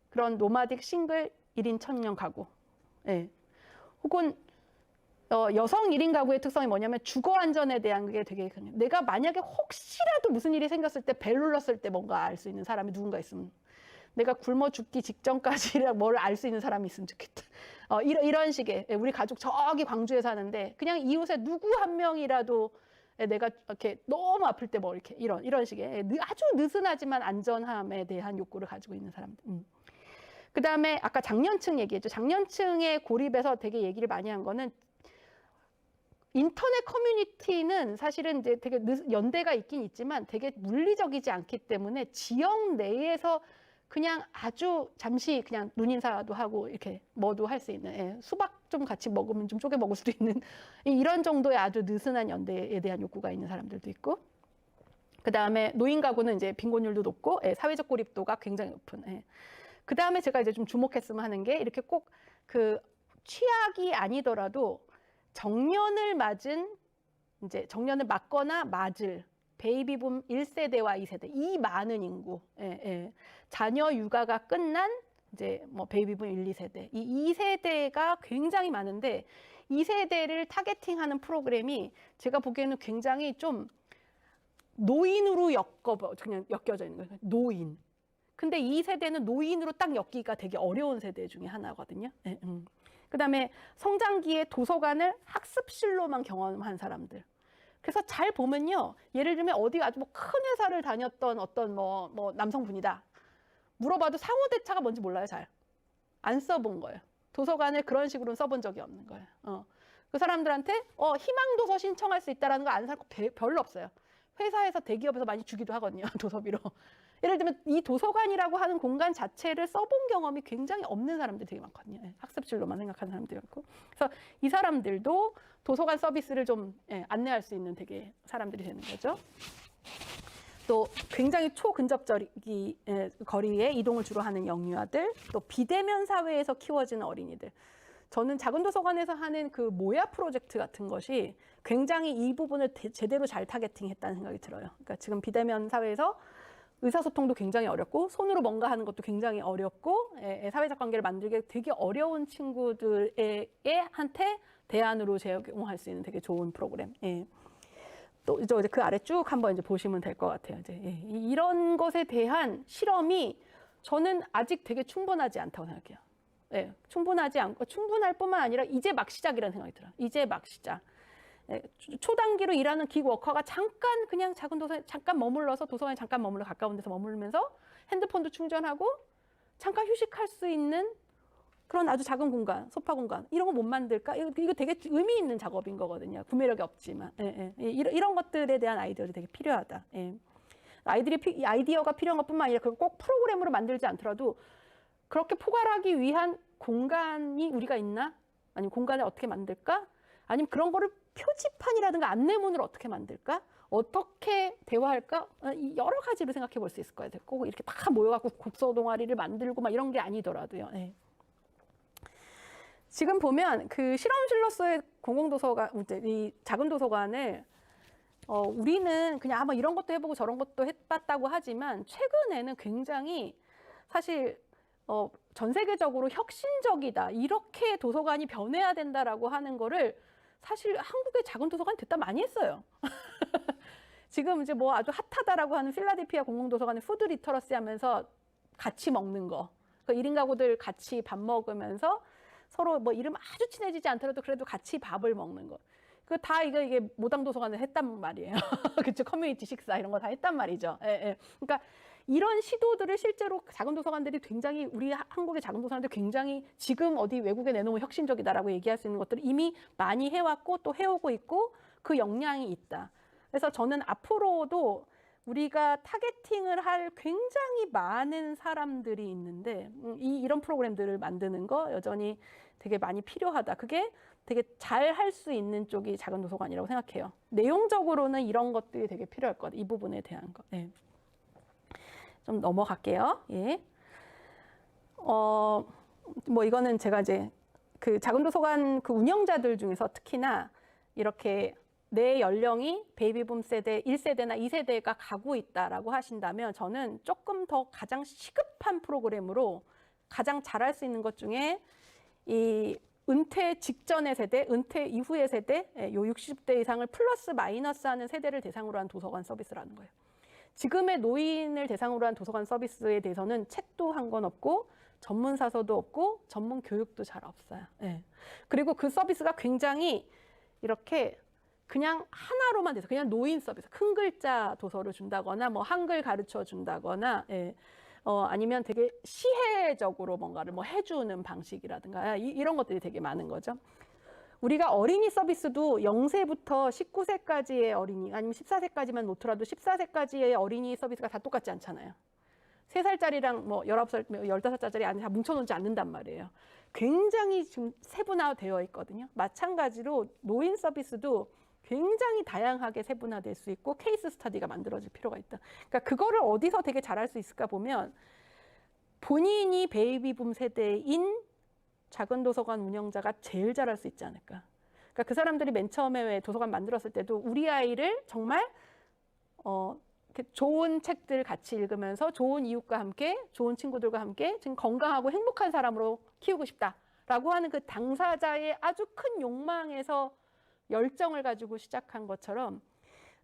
그런 노마딕 싱글 1인 청년 가구. 예. 혹은 여성 1인 가구의 특성이 뭐냐면 주거 안전에 대한 게 되게 강해요. 내가 만약에 혹시라도 무슨 일이 생겼을 때 벨 눌렀을 때 뭔가 알 수 있는 사람이 누군가 있으면 내가 굶어 죽기 직전까지 뭘 알 수 있는 사람이 있으면 좋겠다. 이런 식의 우리 가족 저기 광주에 사는데 그냥 이웃에 누구 한 명이라도 내가 이렇게 너무 아플 때 뭐 이렇게 이런 식의 아주 느슨하지만 안전함에 대한 욕구를 가지고 있는 사람들. 그다음에 아까 장년층 얘기했죠. 장년층의 고립에서 되게 얘기를 많이 한 거는 인터넷 커뮤니티는 사실은 이제 되게 연대가 있긴 있지만 되게 물리적이지 않기 때문에 지역 내에서 그냥 아주 잠시 그냥 눈인사도 하고 이렇게 뭐도 할 수 있는 수박 좀 같이 먹으면 좀 쪼개 먹을 수도 있는 이런 정도의 아주 느슨한 연대에 대한 욕구가 있는 사람들도 있고 그다음에 노인 가구는 이제 빈곤율도 높고 사회적 고립도가 굉장히 높은 그다음에 제가 이제 좀 주목했으면 하는 게 이렇게 꼭 그 취약이 아니더라도 정년을 맞거나 맞을 베이비붐 1세대와 2세대 이 많은 인구, 자녀 육아가 끝난 이제 뭐 베이비붐 1, 2세대 이 2세대가 굉장히 많은데 2세대를 타겟팅하는 프로그램이 제가 보기에는 굉장히 좀 노인으로 그냥 엮여져 있는 거예요. 노인. 근데 2세대는 노인으로 딱 엮기가 되게 어려운 세대 중에 하나거든요. 그다음에 성장기에 도서관을 학습실로만 경험한 사람들. 그래서 잘 보면요. 예를 들면 어디 아주 뭐 큰 회사를 다녔던 어떤 뭐 남성분이다. 물어봐도 상호대차가 뭔지 몰라요, 잘. 안 써본 거예요. 도서관을 그런 식으로는 써본 적이 없는 거예요. 그 사람들한테 희망도서 신청할 수 있다는 거 아는 사람 별로 없어요. 회사에서 대기업에서 많이 주기도 하거든요, 도서비로. 예를 들면 이 도서관이라고 하는 공간 자체를 써본 경험이 굉장히 없는 사람들이 되게 많거든요. 학습실로만 생각하는 사람들이 많고. 그래서 이 사람들도 도서관 서비스를 좀 안내할 수 있는 되게 사람들이 되는 거죠. 또 굉장히 초근접 거리에 이동을 주로 하는 영유아들, 또 비대면 사회에서 키워지는 어린이들. 저는 작은 도서관에서 하는 그 모야 프로젝트 같은 것이 굉장히 이 부분을 제대로 잘 타겟팅했다는 생각이 들어요. 그러니까 지금 비대면 사회에서 의사소통도 굉장히 어렵고 손으로 뭔가 하는 것도 굉장히 어렵고 사회적 관계를 만들기 되게 어려운 친구들한테 대안으로 제공할 수 있는 되게 좋은 프로그램. 또 이제 그 아래 쭉 한번 이제 보시면 될 것 같아요. 이제 이런 것에 대한 실험이 저는 아직 되게 충분하지 않다고 생각해요. 충분하지 않고 충분할 뿐만 아니라 이제 막 시작이라는 생각이 들어요. 이제 막 시작. 초단기로 일하는 기워커가 잠깐 그냥 작은 도서관에 잠깐 머물러서 도서관에 잠깐 머물러 가까운 데서 머물면서 핸드폰도 충전하고 잠깐 휴식할 수 있는 그런 아주 작은 공간, 소파 공간 이런 거 못 만들까? 이거 되게 의미 있는 작업인 거거든요. 구매력이 없지만 이런 것들에 대한 아이디어들이 되게 필요하다. 아이디어가 필요한 것뿐만 아니라 그걸 꼭 프로그램으로 만들지 않더라도 그렇게 포괄하기 위한 공간이 우리가 있나? 아니면 공간을 어떻게 만들까? 아니면 그런 거를 표지판이라든가 안내문을 어떻게 만들까? 어떻게 대화할까? 여러 가지로 생각해 볼 수 있을 거예요. 꼭 이렇게 다 모여갖고 국서 동아리를 만들고 막 이런 게 아니더라도요. 지금 보면 그 실험실로서의 공공도서관, 이 작은 도서관을 우리는 그냥 아마 이런 것도 해보고 저런 것도 해봤다고 하지만 최근에는 굉장히 사실 전 세계적으로 혁신적이다. 이렇게 도서관이 변해야 된다라고 하는 거를 사실 한국의 작은 도서관이 됐다 많이 했어요. 지금 이제 뭐 아주 핫하다라고 하는 필라델피아 공공도서관의 푸드 리터러시 하면서 같이 먹는 거. 그 1인 가구들 같이 밥 먹으면서 서로 뭐 이름 아주 친해지지 않더라도 그래도 같이 밥을 먹는 거. 그 다 이게 모당 도서관을 했단 말이에요. 그렇죠. 커뮤니티 식사 이런 거 다 했단 말이죠. 그러니까 이런 시도들을 실제로 작은 도서관들이 굉장히 우리 한국의 작은 도서관들 굉장히 지금 어디 외국에 내놓으면 혁신적이다라고 얘기할 수 있는 것들을 이미 많이 해왔고 또 해오고 있고 그 역량이 있다. 그래서 저는 앞으로도 우리가 타겟팅을 할 굉장히 많은 사람들이 있는데 이런 프로그램들을 만드는 거 여전히 되게 많이 필요하다. 그게 되게 잘 할 수 있는 쪽이 작은 도서관이라고 생각해요. 내용적으로는 이런 것들이 되게 필요할 것 같아요. 이 부분에 대한 거. 좀 넘어갈게요. 뭐 이거는 제가 이제 그 작은 도서관 그 운영자들 중에서 특히나 이렇게 내 연령이 베이비붐 세대 1세대나 2세대가 가고 있다라고 하신다면 저는 조금 더 가장 시급한 프로그램으로 가장 잘할 수 있는 것 중에 이 은퇴 직전의 세대, 은퇴 이후의 세대, 요 60대 이상을 플러스 마이너스 하는 세대를 대상으로 한 도서관 서비스라는 거예요. 지금의 노인을 대상으로 한 도서관 서비스에 대해서는 책도 한 건 없고 전문 사서도 없고 전문 교육도 잘 없어요. 그리고 그 서비스가 굉장히 이렇게 그냥 하나로만 돼서 그냥 노인 서비스, 큰 글자 도서를 준다거나 뭐 한글 가르쳐 준다거나 예. 아니면 되게 시혜적으로 뭔가를 뭐 해주는 방식이라든가 이런 것들이 되게 많은 거죠. 우리가 어린이 서비스도 0세부터 19세까지의 어린이 아니면 14세까지만 놓더라도 14세까지의 어린이 서비스가 다 똑같지 않잖아요. 3살짜리랑 뭐 19살, 15살짜리 아니 다 뭉쳐놓지 않는단 말이에요. 굉장히 지금 세분화되어 있거든요. 마찬가지로 노인 서비스도 굉장히 다양하게 세분화될 수 있고 케이스 스터디가 만들어질 필요가 있다. 그러니까 그거를 어디서 되게 잘할 수 있을까 보면 본인이 베이비붐 세대인 작은 도서관 운영자가 제일 잘할 수 있지 않을까. 그러니까 그 사람들이 맨 처음에 왜 도서관 만들었을 때도 우리 아이를 정말 좋은 책들 같이 읽으면서 좋은 이웃과 함께 좋은 친구들과 함께 지금 건강하고 행복한 사람으로 키우고 싶다라고 하는 그 당사자의 아주 큰 욕망에서 열정을 가지고 시작한 것처럼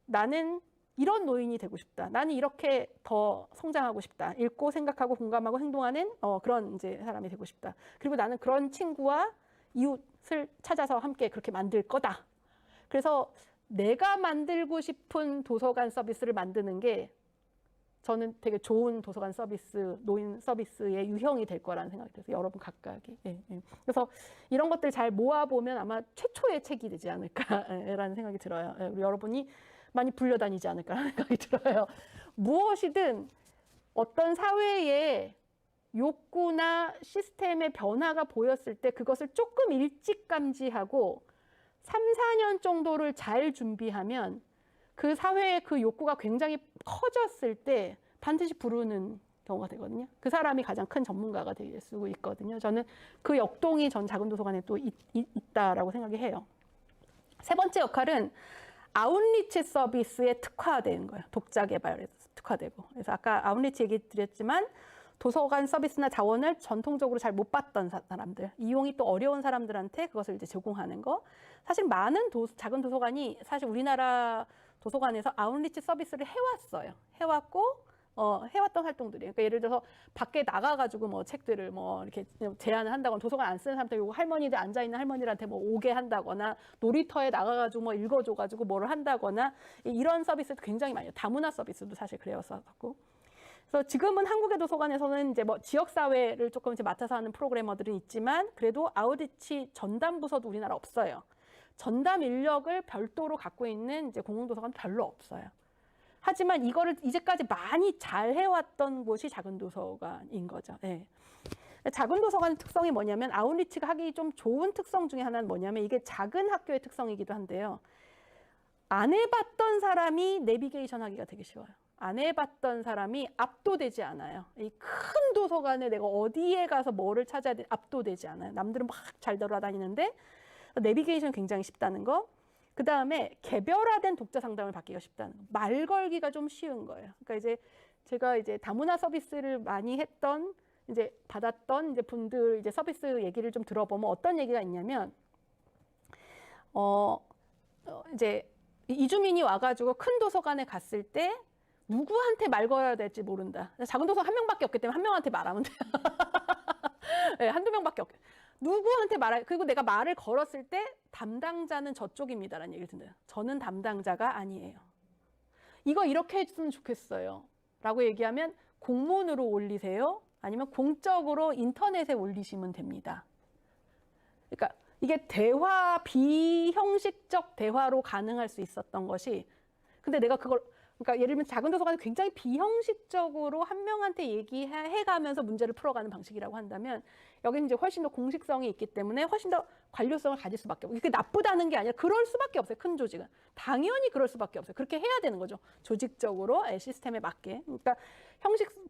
나는 이런 노인이 되고 싶다. 나는 이렇게 더 성장하고 싶다. 읽고 생각하고 공감하고 행동하는 그런 이제 사람이 되고 싶다. 그리고 나는 그런 친구와 이웃을 찾아서 함께 그렇게 만들 거다. 그래서 내가 만들고 싶은 도서관 서비스를 만드는 게 저는 되게 좋은 도서관 서비스, 노인 서비스의 유형이 될 거라는 생각이 들어서 여러분 각각이. 그래서 이런 것들 잘 모아보면 아마 최초의 책이 되지 않을까라는 생각이 들어요. 우리 여러분이 많이 불려다니지 않을까라는 생각이 들어요. 무엇이든 어떤 사회에 욕구나 시스템의 변화가 보였을 때 그것을 조금 일찍 감지하고 3, 4년 정도를 잘 준비하면 그 사회의 그 욕구가 굉장히 커졌을 때 반드시 부르는 경우가 되거든요. 그 사람이 가장 큰 전문가가 될 수 있거든요. 저는 그 역동이 전 작은 도서관에 또 있다라고 생각이 해요. 세 번째 역할은 아웃리치 서비스에 특화되는 거예요. 독자 개발에 특화되고. 그래서 아까 아웃리치 얘기 드렸지만 도서관 서비스나 자원을 전통적으로 잘 못 받던 사람들, 이용이 또 어려운 사람들한테 그것을 이제 제공하는 거. 사실 많은 작은 도서관이 사실 우리나라 도서관에서 아웃리치 서비스를 해왔어요. 해왔던 활동들이에요. 그러니까 예를 들어서 밖에 나가가지고 뭐 책들을 뭐 이렇게 제안을 한다거나 도서관 안 쓰는 사람들 요거 할머니들 앉아있는 할머니들한테 뭐 오게 한다거나 놀이터에 나가가지고 뭐 읽어줘가지고 뭐를 한다거나 이런 서비스도 굉장히 많이 해요. 다문화 서비스도 사실 그래서 그래서 지금은 한국의 도서관에서는 이제 뭐 지역사회를 조금 이제 맡아서 하는 프로그래머들은 있지만 그래도 아웃리치 전담 부서도 우리나라 없어요. 전담 인력을 별도로 갖고 있는 이제 공공도서관 별로 없어요. 하지만 이거를 이제까지 많이 잘 해왔던 곳이 작은 도서관인 거죠. 네. 작은 도서관의 특성이 뭐냐면 아웃리치가 하기 좀 좋은 특성 중에 하나는 뭐냐면 이게 작은 학교의 특성이기도 한데요. 안 해봤던 사람이 내비게이션 하기가 되게 쉬워요. 안 해봤던 사람이 압도되지 않아요. 이 큰 도서관에 내가 어디에 가서 뭐를 찾아야 돼 압도되지 않아요. 남들은 막 잘 돌아다니는데 내비게이션 굉장히 쉽다는 거. 그 다음에 개별화된 독자 상담을 받기가 쉽다는 거. 말 걸기가 좀 쉬운 거예요. 그러니까 이제 제가 이제 다문화 서비스를 많이 했던 이제 받았던 이제 분들 이제 서비스 얘기를 좀 들어보면 어떤 얘기가 있냐면 이제 이주민이 와가지고 큰 도서관에 갔을 때 누구한테 말 걸어야 될지 모른다. 작은 도서관 한 명밖에 없기 때문에 한 명한테 말하면 돼요. 네, 한두 명밖에 없게. 누구한테 그리고 내가 말을 걸었을 때 담당자는 저쪽입니다라는 얘기를 듣는다. 저는 담당자가 아니에요. 이거 이렇게 해줬으면 좋겠어요. 라고 얘기하면 공문으로 올리세요. 아니면 공적으로 인터넷에 올리시면 됩니다. 그러니까 이게 비형식적 대화로 가능할 수 있었던 것이 근데 내가 그러니까 예를 들면 작은 도서관은 굉장히 비형식적으로 한 명한테 얘기해가면서 문제를 풀어가는 방식이라고 한다면 여기는 이제 훨씬 더 공식성이 있기 때문에 훨씬 더 관료성을 가질 수밖에 없고 이게 나쁘다는 게 아니라 그럴 수밖에 없어요. 큰 조직은. 당연히 그럴 수밖에 없어요. 그렇게 해야 되는 거죠. 조직적으로 시스템에 맞게. 그러니까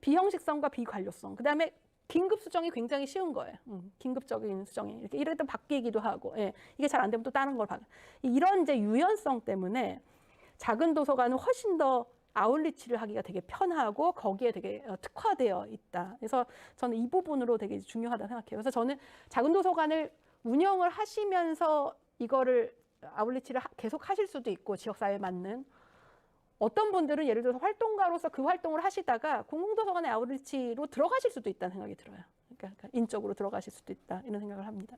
비형식성과 비관료성. 그다음에 긴급 수정이 굉장히 쉬운 거예요. 긴급적인 수정이 이렇게 이랬다 바뀌기도 하고 이게 잘 안 되면 또 다른 걸 이런 이제 유연성 때문에 작은 도서관은 훨씬 더 아웃리치를 하기가 되게 편하고 거기에 되게 특화되어 있다. 그래서 저는 이 부분으로 되게 중요하다고 생각해요. 그래서 저는 작은 도서관을 운영을 하시면서 이거를 아웃리치를 계속 하실 수도 있고 지역사회에 맞는 어떤 분들은 예를 들어서 활동가로서 그 활동을 하시다가 공공도서관의 아웃리치로 들어가실 수도 있다는 생각이 들어요. 그러니까 인적으로 들어가실 수도 있다 이런 생각을 합니다.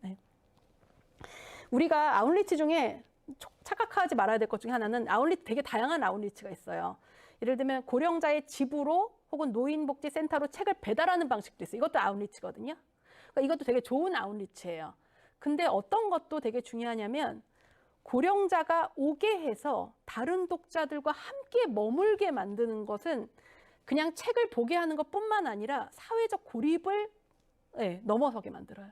우리가 아웃리치 중에 착각하지 말아야 될 것 중에 하나는 아웃리치, 되게 다양한 아웃리치가 있어요. 예를 들면 고령자의 집으로 혹은 노인복지센터로 책을 배달하는 방식도 있어요. 이것도 아웃리치거든요. 그러니까 이것도 되게 좋은 아웃리치예요. 근데 어떤 것도 되게 중요하냐면 고령자가 오게 해서 다른 독자들과 함께 머물게 만드는 것은 그냥 책을 보게 하는 것뿐만 아니라 사회적 고립을 넘어서게 만들어요.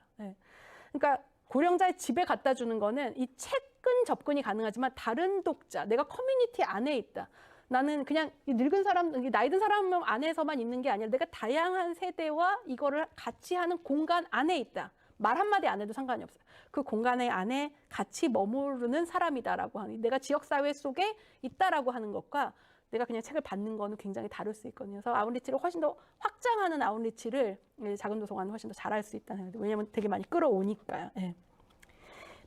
그러니까 고령자의 집에 갖다 주는 거는 이 책은 접근이 가능하지만 다른 독자, 내가 커뮤니티 안에 있다. 나는 그냥 늙은 사람, 나이 든 사람 안에서만 있는 게 아니라 내가 다양한 세대와 이거를 같이 하는 공간 안에 있다. 말 한마디 안 해도 상관이 없어요. 그 공간의 안에 같이 머무르는 사람이다라고 하는, 내가 지역사회 속에 있다라고 하는 것과 내가 그냥 책을 받는 거는 굉장히 다를 수 있거든요. 그래서 아웃리치를 훨씬 더 확장하는 아웃리치를 작은 도서관은 훨씬 더 잘할 수 있다는 생각이, 왜냐하면 되게 많이 끌어오니까요.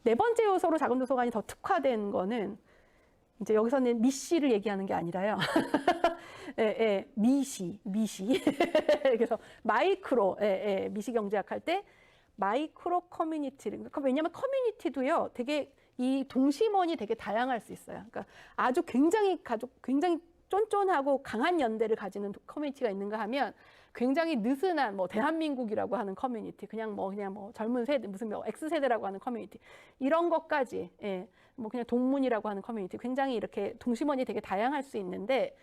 네 번째 요소로 작은 도서관이 더 특화된 거는 이제 여기서는 미시를 얘기하는 게 아니라요. 미시. 그래서 마이크로, 미시 경제학 할 때 마이크로 커뮤니티를, 그러니까 왜냐하면 커뮤니티도요, 되게 이 동심원이 되게 다양할 수 있어요. 그러니까 아주 굉장히 쫀쫀하고 강한 연대를 가지는 커뮤니티가 있는가 하면 굉장히 느슨한 뭐 대한민국이라고 하는 커뮤니티, 그냥 뭐 젊은 세대, 무슨 뭐 X세대라고 하는 커뮤니티, 이런 것까지, 뭐 그냥 동문이라고 하는 커뮤니티, 굉장히 이렇게 동심원이 되게 다양할 수 있는데,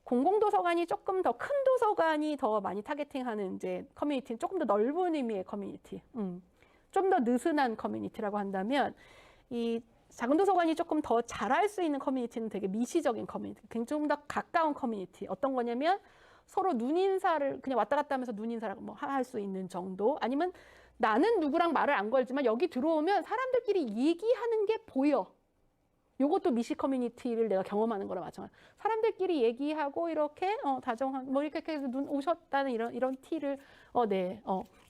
공공도서관이 조금 더 큰 도서관이 더 많이 타겟팅하는 이제 커뮤니티는 조금 더 넓은 의미의 커뮤니티, 좀 더 느슨한 커뮤니티라고 한다면, 이 작은 도서관이 조금 더 잘할 수 있는 커뮤니티는 되게 미시적인 커뮤니티, 굉장히 좀 더 가까운 커뮤니티. 어떤 거냐면 서로 눈인사를 그냥 왔다 갔다 하면서 눈인사를 뭐 할 수 있는 정도, 아니면 나는 누구랑 말을 안 걸지만 여기 들어오면 사람들끼리 얘기하는 게 보여. 요것도 미시 커뮤니티를 내가 경험하는 거랑 마찬가지. 사람들끼리 얘기하고 이렇게 다정한 뭐 이렇게 해서 눈 오셨다는 이런 티를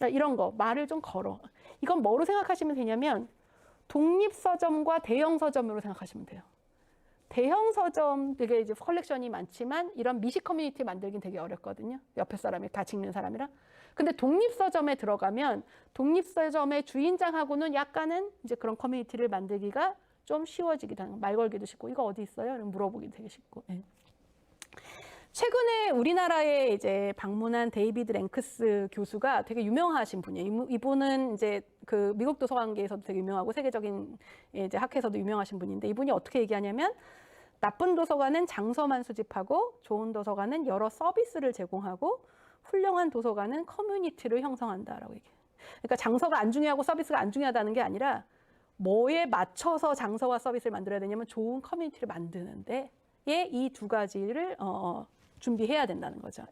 이런 거 말을 좀 걸어. 이건 뭐로 생각하시면 되냐면 독립서점과 대형 서점으로 생각하시면 돼요. 대형 서점 되게 이제 컬렉션이 많지만 이런 미시 커뮤니티 만들긴 되게 어렵거든요. 옆에 사람이 같이 읽는 사람이랑. 근데 독립서점에 들어가면 독립서점의 주인장하고는 약간은 이제 그런 커뮤니티를 만들기가 좀 쉬워지기도 하는, 말 걸기도 쉽고, 이거 어디 있어요? 이런 물어보기도 되게 쉽고. 최근에 우리나라에 이제 방문한 데이비드 랭크스 교수가 되게 유명하신 분이에요. 이분은 이제 그 미국 도서관계에서도 되게 유명하고 세계적인 이제 학회에서도 유명하신 분인데, 이분이 어떻게 얘기하냐면 나쁜 도서관은 장서만 수집하고 좋은 도서관은 여러 서비스를 제공하고 훌륭한 도서관은 커뮤니티를 형성한다라고 얘기해요. 그러니까 장서가 안 중요하고 서비스가 안 중요하다는 게 아니라 뭐에 맞춰서 장서와 서비스를 만들어야 되냐면 좋은 커뮤니티를 만드는데 이 두 가지를 준비해야 된다는 거죠.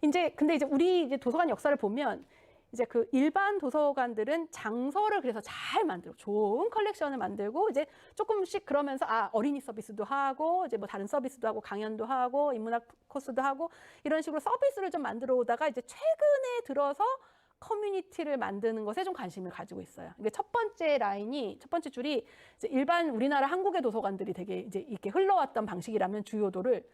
근데 이제 우리 이제 도서관 역사를 보면 이제 그 일반 도서관들은 장서를 그래서 잘 만들고 좋은 컬렉션을 만들고 이제 조금씩 그러면서 어린이 서비스도 하고 이제 뭐 다른 서비스도 하고 강연도 하고 인문학 코스도 하고 이런 식으로 서비스를 좀 만들어 오다가 이제 최근에 들어서 커뮤니티를 만드는 것에 좀 관심을 가지고 있어요. 이게 첫 번째 줄이 이제 일반 우리나라 한국의 도서관들이 되게 이제 이렇게 흘러왔던 방식이라면 주요도를,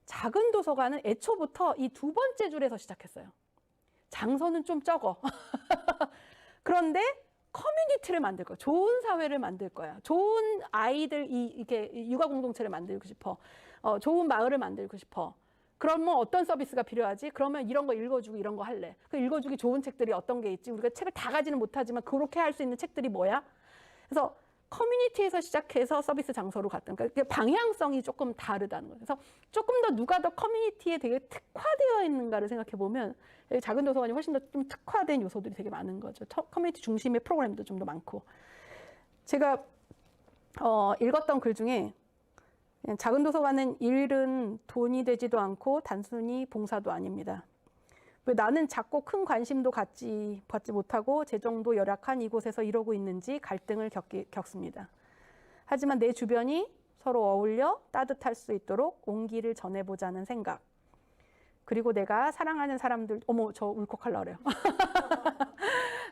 작은 도서관은 애초부터 이 두 번째 줄에서 시작했어요. 장서는 좀 적어. 그런데 커뮤니티를 만들 거야. 좋은 사회를 만들 거야. 좋은 아이들 이렇게 육아 공동체를 만들고 싶어. 좋은 마을을 만들고 싶어. 그러면 어떤 서비스가 필요하지? 그러면 이런 거 읽어주고 이런 거 할래. 그 읽어주기 좋은 책들이 어떤 게 있지? 우리가 책을 다 가지는 못하지만 그렇게 할 수 있는 책들이 뭐야? 그래서 커뮤니티에서 시작해서 서비스 장소로 갔던, 그러니까 방향성이 조금 다르다는 거예요. 그래서 조금 더 누가 더 커뮤니티에 되게 특화되어 있는가를 생각해 보면 작은 도서관이 훨씬 더 좀 특화된 요소들이 되게 많은 거죠. 커뮤니티 중심의 프로그램도 좀 더 많고. 제가 읽었던 글 중에 작은 도서관은 일은 돈이 되지도 않고 단순히 봉사도 아닙니다. 왜 나는 작고 큰 관심도 받지 못하고 재정도 열악한 이곳에서 이러고 있는지 갈등을 겪습니다. 하지만 내 주변이 서로 어울려 따뜻할 수 있도록 온기를 전해보자는 생각. 그리고 내가 사랑하는 사람들, 저 울컥하려고 그래요.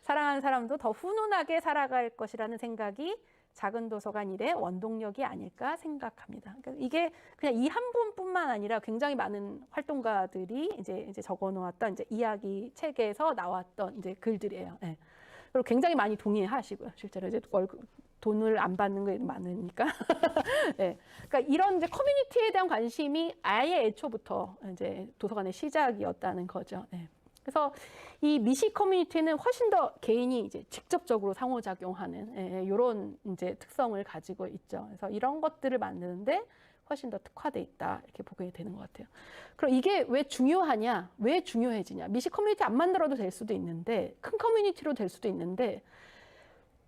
사랑하는 사람도 더 훈훈하게 살아갈 것이라는 생각이 작은 도서관 일의 원동력이 아닐까 생각합니다. 그러니까 이게 그냥 이 한 분뿐만 아니라 굉장히 많은 활동가들이 이제 적어놓았던 이제 이야기 책에서 나왔던 이제 글들이에요. 그리고 굉장히 많이 동의하시고요. 실제로 이제 돈을 안 받는 게 많으니까. 네. 그러니까 이런 이제 커뮤니티에 대한 관심이 아예 애초부터 이제 도서관의 시작이었다는 거죠. 네. 그래서 이 미시 커뮤니티는 훨씬 더 개인이 이제 직접적으로 상호작용하는 이런 이제 특성을 가지고 있죠. 그래서 이런 것들을 만드는데 훨씬 더 특화돼 있다 이렇게 보게 되는 것 같아요. 그럼 이게 왜 중요하냐? 왜 중요해지냐? 미시 커뮤니티 안 만들어도 될 수도 있는데 큰 커뮤니티로 될 수도 있는데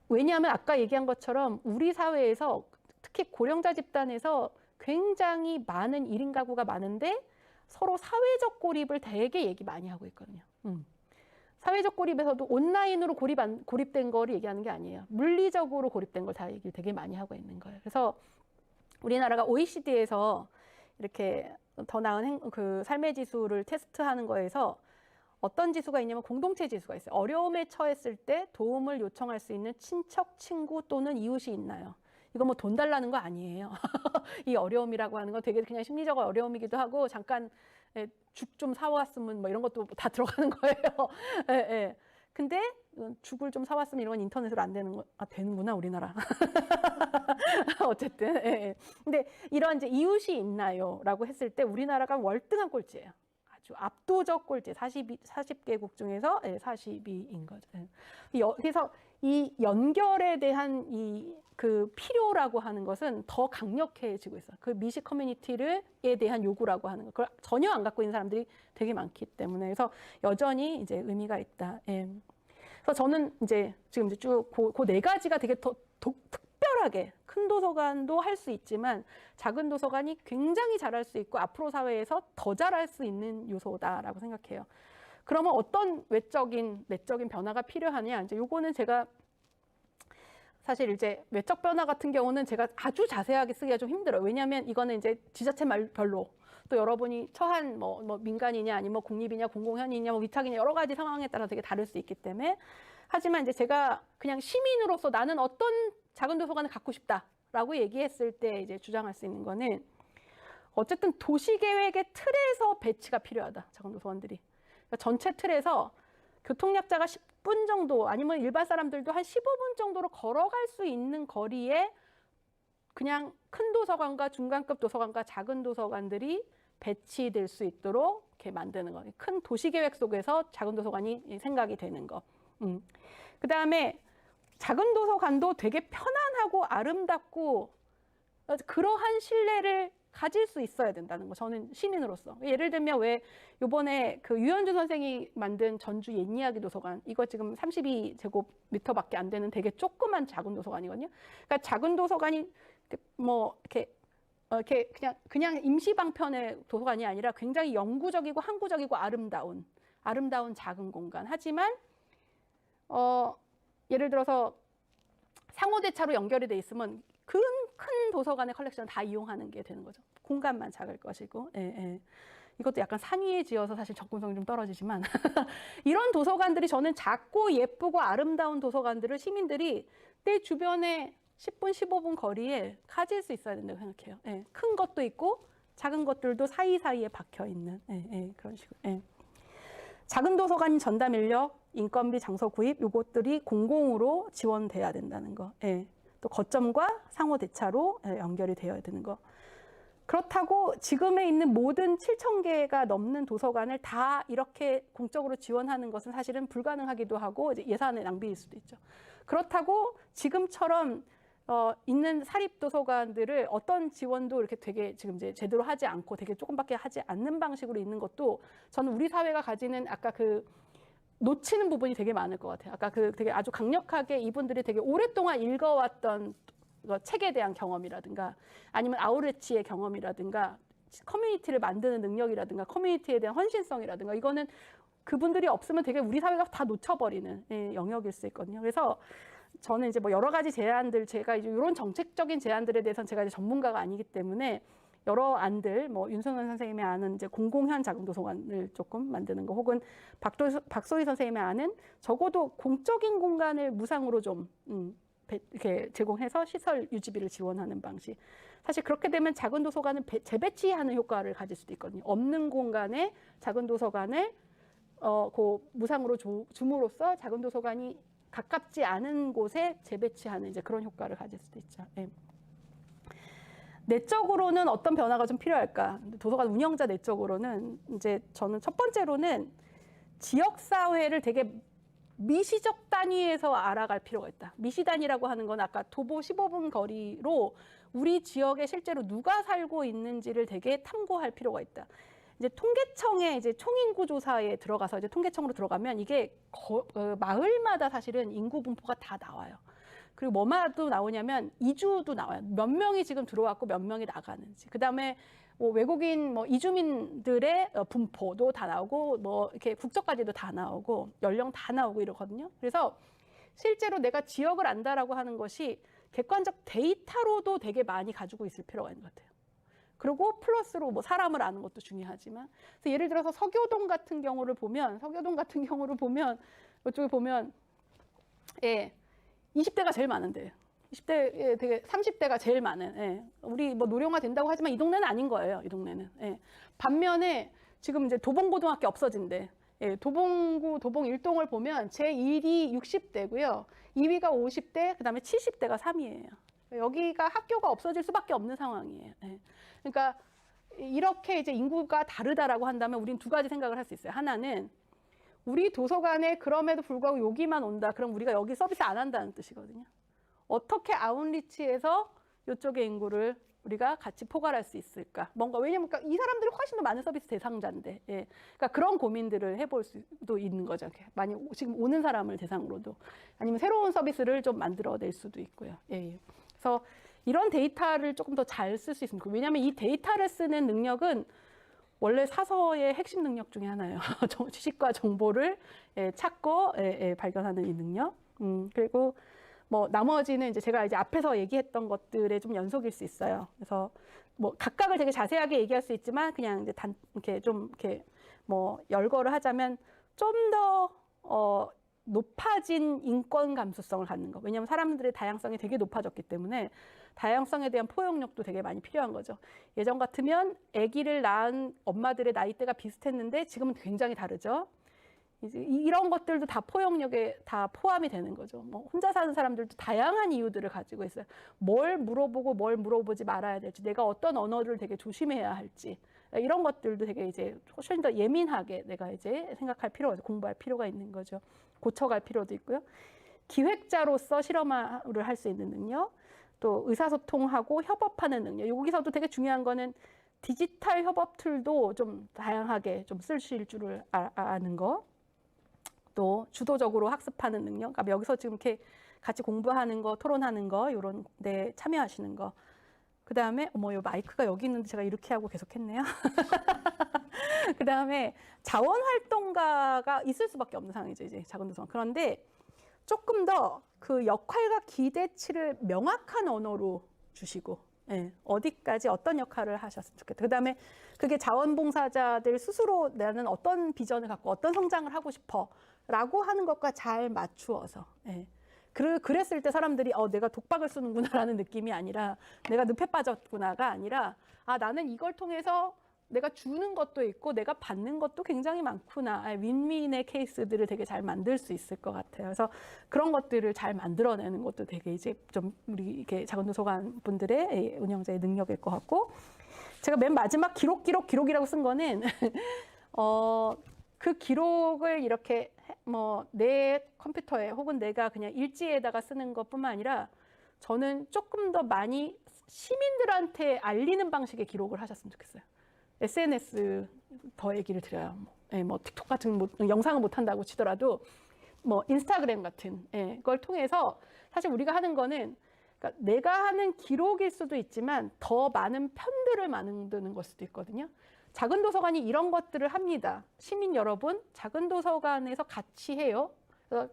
왜냐하면 아까 얘기한 것처럼 우리 사회에서 특히 고령자 집단에서 굉장히 많은 1인 가구가 많은데 서로 사회적 고립을 되게 얘기 많이 하고 있거든요. 사회적 고립에서도 온라인으로 고립된 거를 얘기하는 게 아니에요. 물리적으로 고립된 걸 다 얘기를 되게 많이 하고 있는 거예요. 그래서 우리나라가 OECD에서 이렇게 더 나은 그 삶의 지수를 테스트하는 거에서 어떤 지수가 있냐면 공동체 지수가 있어요. 어려움에 처했을 때 도움을 요청할 수 있는 친척, 친구 또는 이웃이 있나요? 이거 뭐 돈 달라는 거 아니에요. 이 어려움이라고 하는 건 되게 그냥 심리적 어려움이기도 하고 잠깐 죽 좀 사왔으면 뭐 이런 것도 다 들어가는 거예요. 예, 예. 근데 죽을 좀 사왔으면 이런 건 인터넷으로 안 되는 거, 되는구나, 우리나라. 어쨌든. 예, 예. 근데 이런 이제 이웃이 있나요? 라고 했을 때 우리나라가 월등한 꼴찌예요. 아주 압도적 꼴찌. 40개국 중에서 40위인 거죠. 그래서 이 연결에 대한 그 필요라고 하는 것은 더 강력해지고 있어요. 그 미시 커뮤니티에 대한 요구라고 하는 거. 그걸 전혀 안 갖고 있는 사람들이 되게 많기 때문에. 그래서 여전히 이제 의미가 있다. 예. 그래서 저는 이제 지금 이제 쭉 그 네 가지가 되게 더 특별하게 큰 도서관도 할 수 있지만 작은 도서관이 굉장히 잘할 수 있고 앞으로 사회에서 더 잘할 수 있는 요소다라고 생각해요. 그러면 어떤 내적인 변화가 필요하냐? 이제 요거는 제가 사실 이제 외적 변화 같은 경우는 제가 아주 자세하게 쓰기가 좀 힘들어요. 왜냐하면 이거는 이제 지자체 말별로 또 여러분이 처한 뭐 민간이냐 아니면 뭐 국립이냐 공공현이냐 뭐 위탁이냐 여러 가지 상황에 따라 되게 다를 수 있기 때문에 하지만 이제 제가 그냥 시민으로서 나는 어떤 작은 도서관을 갖고 싶다라고 얘기했을 때 이제 주장할 수 있는 거는 어쨌든 도시계획의 틀에서 배치가 필요하다. 작은 도서관들이. 그러니까 전체 틀에서 교통약자가 10분 정도 아니면 일반 사람들도 한 15분 정도로 걸어갈 수 있는 거리에 그냥 큰 도서관과 중간급 도서관과 작은 도서관들이 배치될 수 있도록 이렇게 만드는 거. 큰 도시계획 속에서 작은 도서관이 생각이 되는 거. 그다음에 작은 도서관도 되게 편안하고 아름답고 그러한 신뢰를 가질 수 있어야 된다는 거. 저는 시민으로서. 예를 들면 왜 요번에 그 유현준 선생이 만든 전주 옛이야기 도서관 이거 지금 32제곱미터밖에 안 되는 되게 조그만 작은 도서관이거든요. 그러니까 작은 도서관이 뭐 이렇게 그냥 임시 방편의 도서관이 아니라 굉장히 영구적이고 항구적이고 아름다운 작은 공간. 하지만 예를 들어서 상호대차로 연결이 돼 있으면 큰 도서관의 컬렉션을 다 이용하는 게 되는 거죠. 공간만 작을 것이고. 이것도 약간 산위에 지어서 사실 접근성이 좀 떨어지지만 이런 도서관들이 저는 작고 예쁘고 아름다운 도서관들을 시민들이 내 주변에 10분, 15분 거리에 가질 수 있어야 된다고 생각해요. 큰 것도 있고 작은 것들도 사이사이에 박혀 있는 그런 식으로. 작은 도서관 전담 인력, 인건비, 장소 구입 요것들이 공공으로 지원돼야 된다는 거. 또 거점과 상호 대차로 연결이 되어야 되는 거. 그렇다고 지금에 있는 모든 7,000개가 넘는 도서관을 다 이렇게 공적으로 지원하는 것은 사실은 불가능하기도 하고 이제 예산의 낭비일 수도 있죠. 그렇다고 지금처럼 있는 사립도서관들을 어떤 지원도 이렇게 되게 지금 이제 제대로 하지 않고 되게 조금밖에 하지 않는 방식으로 있는 것도 저는 우리 사회가 가지는 아까 그 놓치는 부분이 되게 많을 것 같아요. 아까 그 되게 아주 강력하게 이분들이 되게 오랫동안 읽어왔던 책에 대한 경험이라든가 아니면 아우레치의 경험이라든가 커뮤니티를 만드는 능력이라든가 커뮤니티에 대한 헌신성이라든가 이거는 그분들이 없으면 되게 우리 사회가 다 놓쳐버리는 영역일 수 있거든요. 그래서 저는 이제 뭐 여러 가지 제안들 제가 이제 이런 정책적인 제안들에 대해서는 제가 이제 전문가가 아니기 때문에 여러 안들, 뭐 윤성현 선생님이 아는 이제 공공현 작은 도서관을 조금 만드는 거, 혹은 박소희 선생님이 아는 적어도 공적인 공간을 무상으로 좀 이렇게 제공해서 시설 유지비를 지원하는 방식. 사실 그렇게 되면 작은 도서관은 재배치하는 효과를 가질 수도 있거든요. 없는 공간에 작은 도서관을 무상으로 줌으로써 작은 도서관이 가깝지 않은 곳에 재배치하는 이제 그런 효과를 가질 수도 있죠. 예. 내적으로는 어떤 변화가 좀 필요할까? 도서관 운영자 내적으로는 이제 저는 첫 번째로는 지역 사회를 되게 미시적 단위에서 알아갈 필요가 있다. 미시 단위라고 하는 건 아까 도보 15분 거리로 우리 지역에 실제로 누가 살고 있는지를 되게 탐구할 필요가 있다. 이제 통계청의 이제 총인구 조사에 들어가서 이제 통계청으로 들어가면 이게 마을마다 사실은 인구 분포가 다 나와요. 그리고 뭐마도 나오냐면 이주도 나와요. 몇 명이 지금 들어왔고 몇 명이 나가는지. 그다음에 뭐 외국인 뭐 이주민들의 분포도 다 나오고 뭐 이렇게 국적까지도 다 나오고 연령 다 나오고 이러거든요. 그래서 실제로 내가 지역을 안다라고 하는 것이 객관적 데이터로도 되게 많이 가지고 있을 필요가 있는 것 같아요. 그리고 플러스로 뭐 사람을 아는 것도 중요하지만, 그래서 예를 들어서 서교동 같은 경우를 보면 이쪽에 보면 예. 20대가 제일 많은데 20대 되게 30대가 제일 많은 예. 우리 뭐 노령화 된다고 하지만 이 동네는 아닌 거예요. 이 동네는. 예. 반면에 지금 이제 도봉고등학교 없어진대. 예. 도봉구 도봉 1동을 보면 제1위 60대고요. 2위가 50대, 그다음에 70대가 3위예요. 여기가 학교가 없어질 수밖에 없는 상황이에요. 예. 그러니까 이렇게 이제 인구가 다르다라고 한다면 우리는 두 가지 생각을 할 수 있어요. 하나는 우리 도서관에 그럼에도 불구하고 여기만 온다. 그럼 우리가 여기 서비스 안 한다는 뜻이거든요. 어떻게 아웃리치해서 이쪽의 인구를 우리가 같이 포괄할 수 있을까? 뭔가 왜냐면 이 사람들이 훨씬 더 많은 서비스 대상자인데, 예. 그러니까 그런 고민들을 해볼 수도 있는 거죠. 많이 지금 오는 사람을 대상으로도 아니면 새로운 서비스를 좀 만들어낼 수도 있고요. 예. 그래서 이런 데이터를 조금 더 잘 쓸 수 있습니다. 왜냐하면 이 데이터를 쓰는 능력은 원래 사서의 핵심 능력 중에 하나예요. 지식과 정보를 찾고 발견하는 이 능력. 그리고 뭐 나머지는 이제 제가 이제 앞에서 얘기했던 것들의 좀 연속일 수 있어요. 그래서 뭐 각각을 되게 자세하게 얘기할 수 있지만 그냥 이제 이렇게 뭐 열거를 하자면 좀 더 높아진 인권 감수성을 갖는 거. 왜냐하면 사람들의 다양성이 되게 높아졌기 때문에 다양성에 대한 포용력도 되게 많이 필요한 거죠. 예전 같으면 아기를 낳은 엄마들의 나이대가 비슷했는데 지금은 굉장히 다르죠. 이제 이런 것들도 다 포용력에 다 포함이 되는 거죠. 뭐 혼자 사는 사람들도 다양한 이유들을 가지고 있어요. 뭘 물어보고 뭘 물어보지 말아야 될지, 내가 어떤 언어를 되게 조심해야 할지, 이런 것들도 되게 이제 훨씬 더 예민하게 내가 이제 생각할 필요가 있어요. 공부할 필요가 있는 거죠. 고쳐갈 필요도 있고요. 기획자로서 실험을 할 수 있는 능력, 또 의사소통하고 협업하는 능력. 여기서도 되게 중요한 거는 디지털 협업 툴도 좀 다양하게 좀 쓰실 줄을 아는 거. 또 주도적으로 학습하는 능력. 그러니까 여기서 지금 이렇게 같이 공부하는 거, 토론하는 거, 이런 데 참여하시는 거. 그 다음에 어머, 요 마이크가 여기 있는데 제가 이렇게 하고 계속 했네요. 그 다음에 자원활동가가 있을 수밖에 없는 상황이죠, 이제 작은 도서관. 그런데 조금 더 그 역할과 기대치를 명확한 언어로 주시고, 예, 어디까지 어떤 역할을 하셨으면 좋겠다. 그 다음에 그게 자원봉사자들 스스로 나는 어떤 비전을 갖고 어떤 성장을 하고 싶어 라고 하는 것과 잘 맞추어서, 예. 그랬을 때 사람들이 내가 독박을 쓰는구나라는 느낌이 아니라, 내가 늪에 빠졌구나가 아니라, 나는 이걸 통해서 내가 주는 것도 있고 내가 받는 것도 굉장히 많구나. 윈윈의 케이스들을 되게 잘 만들 수 있을 것 같아요. 그래서 그런 것들을 잘 만들어내는 것도 되게 이제 좀 우리 이렇게 작은 도서관 분들의 운영자의 능력일 것 같고, 제가 맨 마지막 기록이라고 쓴 거는 그 기록을 이렇게 뭐 내 컴퓨터에 혹은 내가 그냥 일지에다가 쓰는 것뿐만 아니라 저는 조금 더 많이 시민들한테 알리는 방식의 기록을 하셨으면 좋겠어요. SNS 더 얘기를 드려요. 뭐 틱톡 같은 영상을 못 한다고 치더라도 뭐 인스타그램 같은 걸 통해서 사실 우리가 하는 거는, 그러니까 내가 하는 기록일 수도 있지만 더 많은 편들을 만드는 걸 수도 있거든요. 작은 도서관이 이런 것들을 합니다. 시민 여러분, 작은 도서관에서 같이 해요.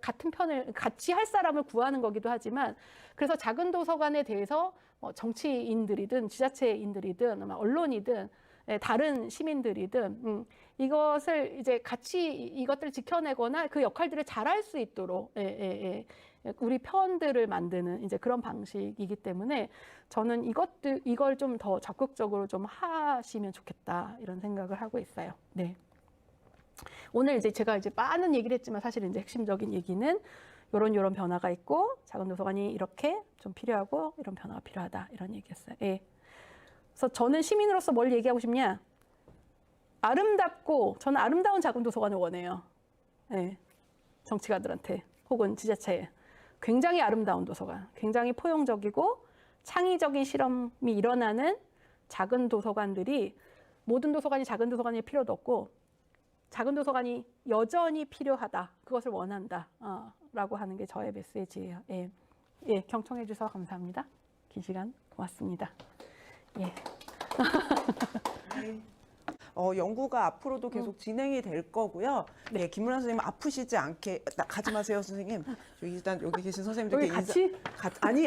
같은 편을 같이 할 사람을 구하는 거기도 하지만, 그래서 작은 도서관에 대해서 정치인들이든 지자체인들이든 언론이든 다른 시민들이든 이것을 이제 같이 이것들을 지켜내거나 그 역할들을 잘할 수 있도록 우리 편들을 만드는 이제 그런 방식이기 때문에 저는 이걸 좀 더 적극적으로 좀 하시면 좋겠다, 이런 생각을 하고 있어요. 네. 오늘 이제 제가 이제 많은 얘기를 했지만 사실 이제 핵심적인 얘기는 요런 변화가 있고 작은 도서관이 이렇게 좀 필요하고 이런 변화가 필요하다 이런 얘기였어요. 예. 그래서 저는 시민으로서 뭘 얘기하고 싶냐? 아름답고 저는 아름다운 작은 도서관을 원해요. 예. 정치가들한테 혹은 지자체에 굉장히 아름다운 도서관, 굉장히 포용적이고 창의적인 실험이 일어나는 작은 도서관들이 모든 도서관이 작은 도서관일 필요도 없고 작은 도서관이 여전히 필요하다. 그것을 원한다. 라고 하는 게 저의 메시지예요. 예. 예, 경청해 주셔서 감사합니다. 긴 시간 고맙습니다. 예. 연구가 앞으로도 계속 진행이 될 거고요. 네, 김문환 선생님 아프시지 않게 가지 마세요, 선생님. 저기 일단 여기 계신 선생님들께 여기 같이? 아니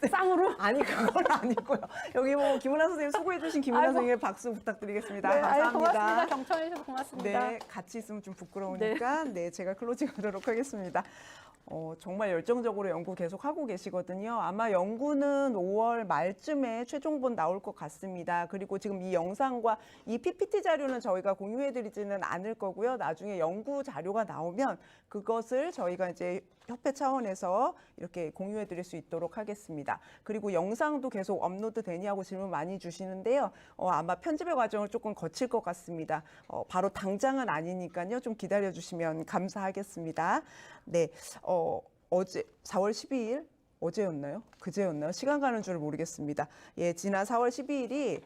쌍으로? 아니 그건 아니고요. 여기 뭐 김문환 선생님 수고해주신 김문환 아이고. 선생님 박수 부탁드리겠습니다. 네, 감사합니다. 고맙습니다. 경청해 주셔서 고맙습니다. 네, 같이 있으면 좀 부끄러우니까 네, 제가 클로징하도록 하겠습니다. 정말 열정적으로 연구 계속 하고 계시거든요. 아마 연구는 5월 말쯤에 최종본 나올 것 같습니다. 그리고 지금 이 영상과 이 PPT 자료는 저희가 공유해드리지는 않을 거고요. 나중에 연구 자료가 나오면 그것을 저희가 이제 협회 차원에서 이렇게 공유해드릴 수 있도록 하겠습니다. 그리고 영상도 계속 업로드 되냐고 질문 많이 주시는데요. 아마 편집의 과정을 조금 거칠 것 같습니다. 바로 당장은 아니니까요. 좀 기다려주시면 감사하겠습니다. 네, 어제 4월 12일 어제였나요? 그제였나요? 시간 가는 줄 모르겠습니다. 예, 지난 4월 12일이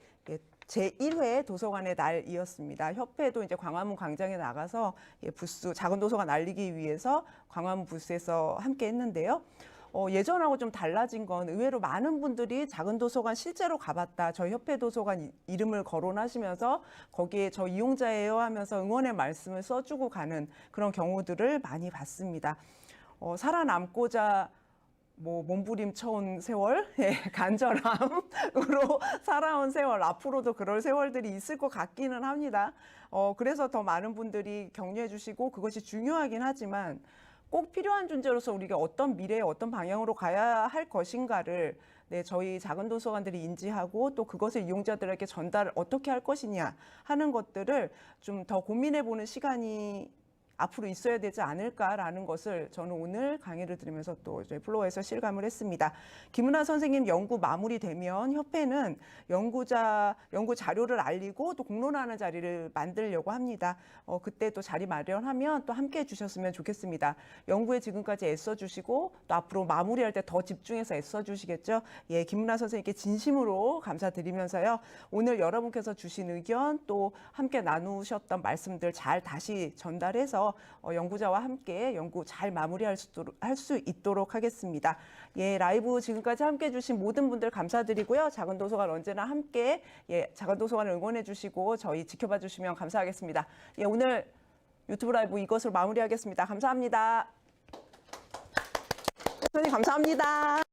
제1회 도서관의 날이었습니다. 협회도 이제 광화문 광장에 나가서 부스, 작은 도서관 알리기 위해서 광화문 부스에서 함께 했는데요. 예전하고 좀 달라진 건 의외로 많은 분들이 작은 도서관 실제로 가봤다. 저희 협회 도서관 이름을 거론하시면서 거기에 저 이용자예요 하면서 응원의 말씀을 써주고 가는 그런 경우들을 많이 봤습니다. 살아남고자 몸부림쳐온 세월, 간절함으로 살아온 세월, 앞으로도 그럴 세월들이 있을 것 같기는 합니다. 그래서 더 많은 분들이 격려해 주시고 그것이 중요하긴 하지만 꼭 필요한 존재로서 우리가 어떤 미래에 어떤 방향으로 가야 할 것인가를 저희 작은 도서관들이 인지하고 또 그것을 이용자들에게 전달을 어떻게 할 것이냐 하는 것들을 좀 더 고민해보는 시간이 앞으로 있어야 되지 않을까라는 것을 저는 오늘 강의를 들으면서 또 이제 플로어에서 실감을 했습니다. 김은하 선생님 연구 마무리되면 협회는 연구 자료를 알리고 또 공론하는 자리를 만들려고 합니다. 그때 또 자리 마련하면 또 함께 해주셨으면 좋겠습니다. 연구에 지금까지 애써주시고 또 앞으로 마무리할 때 더 집중해서 애써주시겠죠. 예, 김은하 선생님께 진심으로 감사드리면서요. 오늘 여러분께서 주신 의견 또 함께 나누셨던 말씀들 잘 다시 전달해서 연구자와 함께 연구 잘 마무리할 수 있도록 하겠습니다. 예, 라이브 지금까지 함께 해주신 모든 분들 감사드리고요. 작은 도서관 언제나 함께 작은 도서관을 응원해 주시고 저희 지켜봐 주시면 감사하겠습니다. 예, 오늘 유튜브 라이브 이것으로 마무리하겠습니다. 감사합니다. 선생님 감사합니다.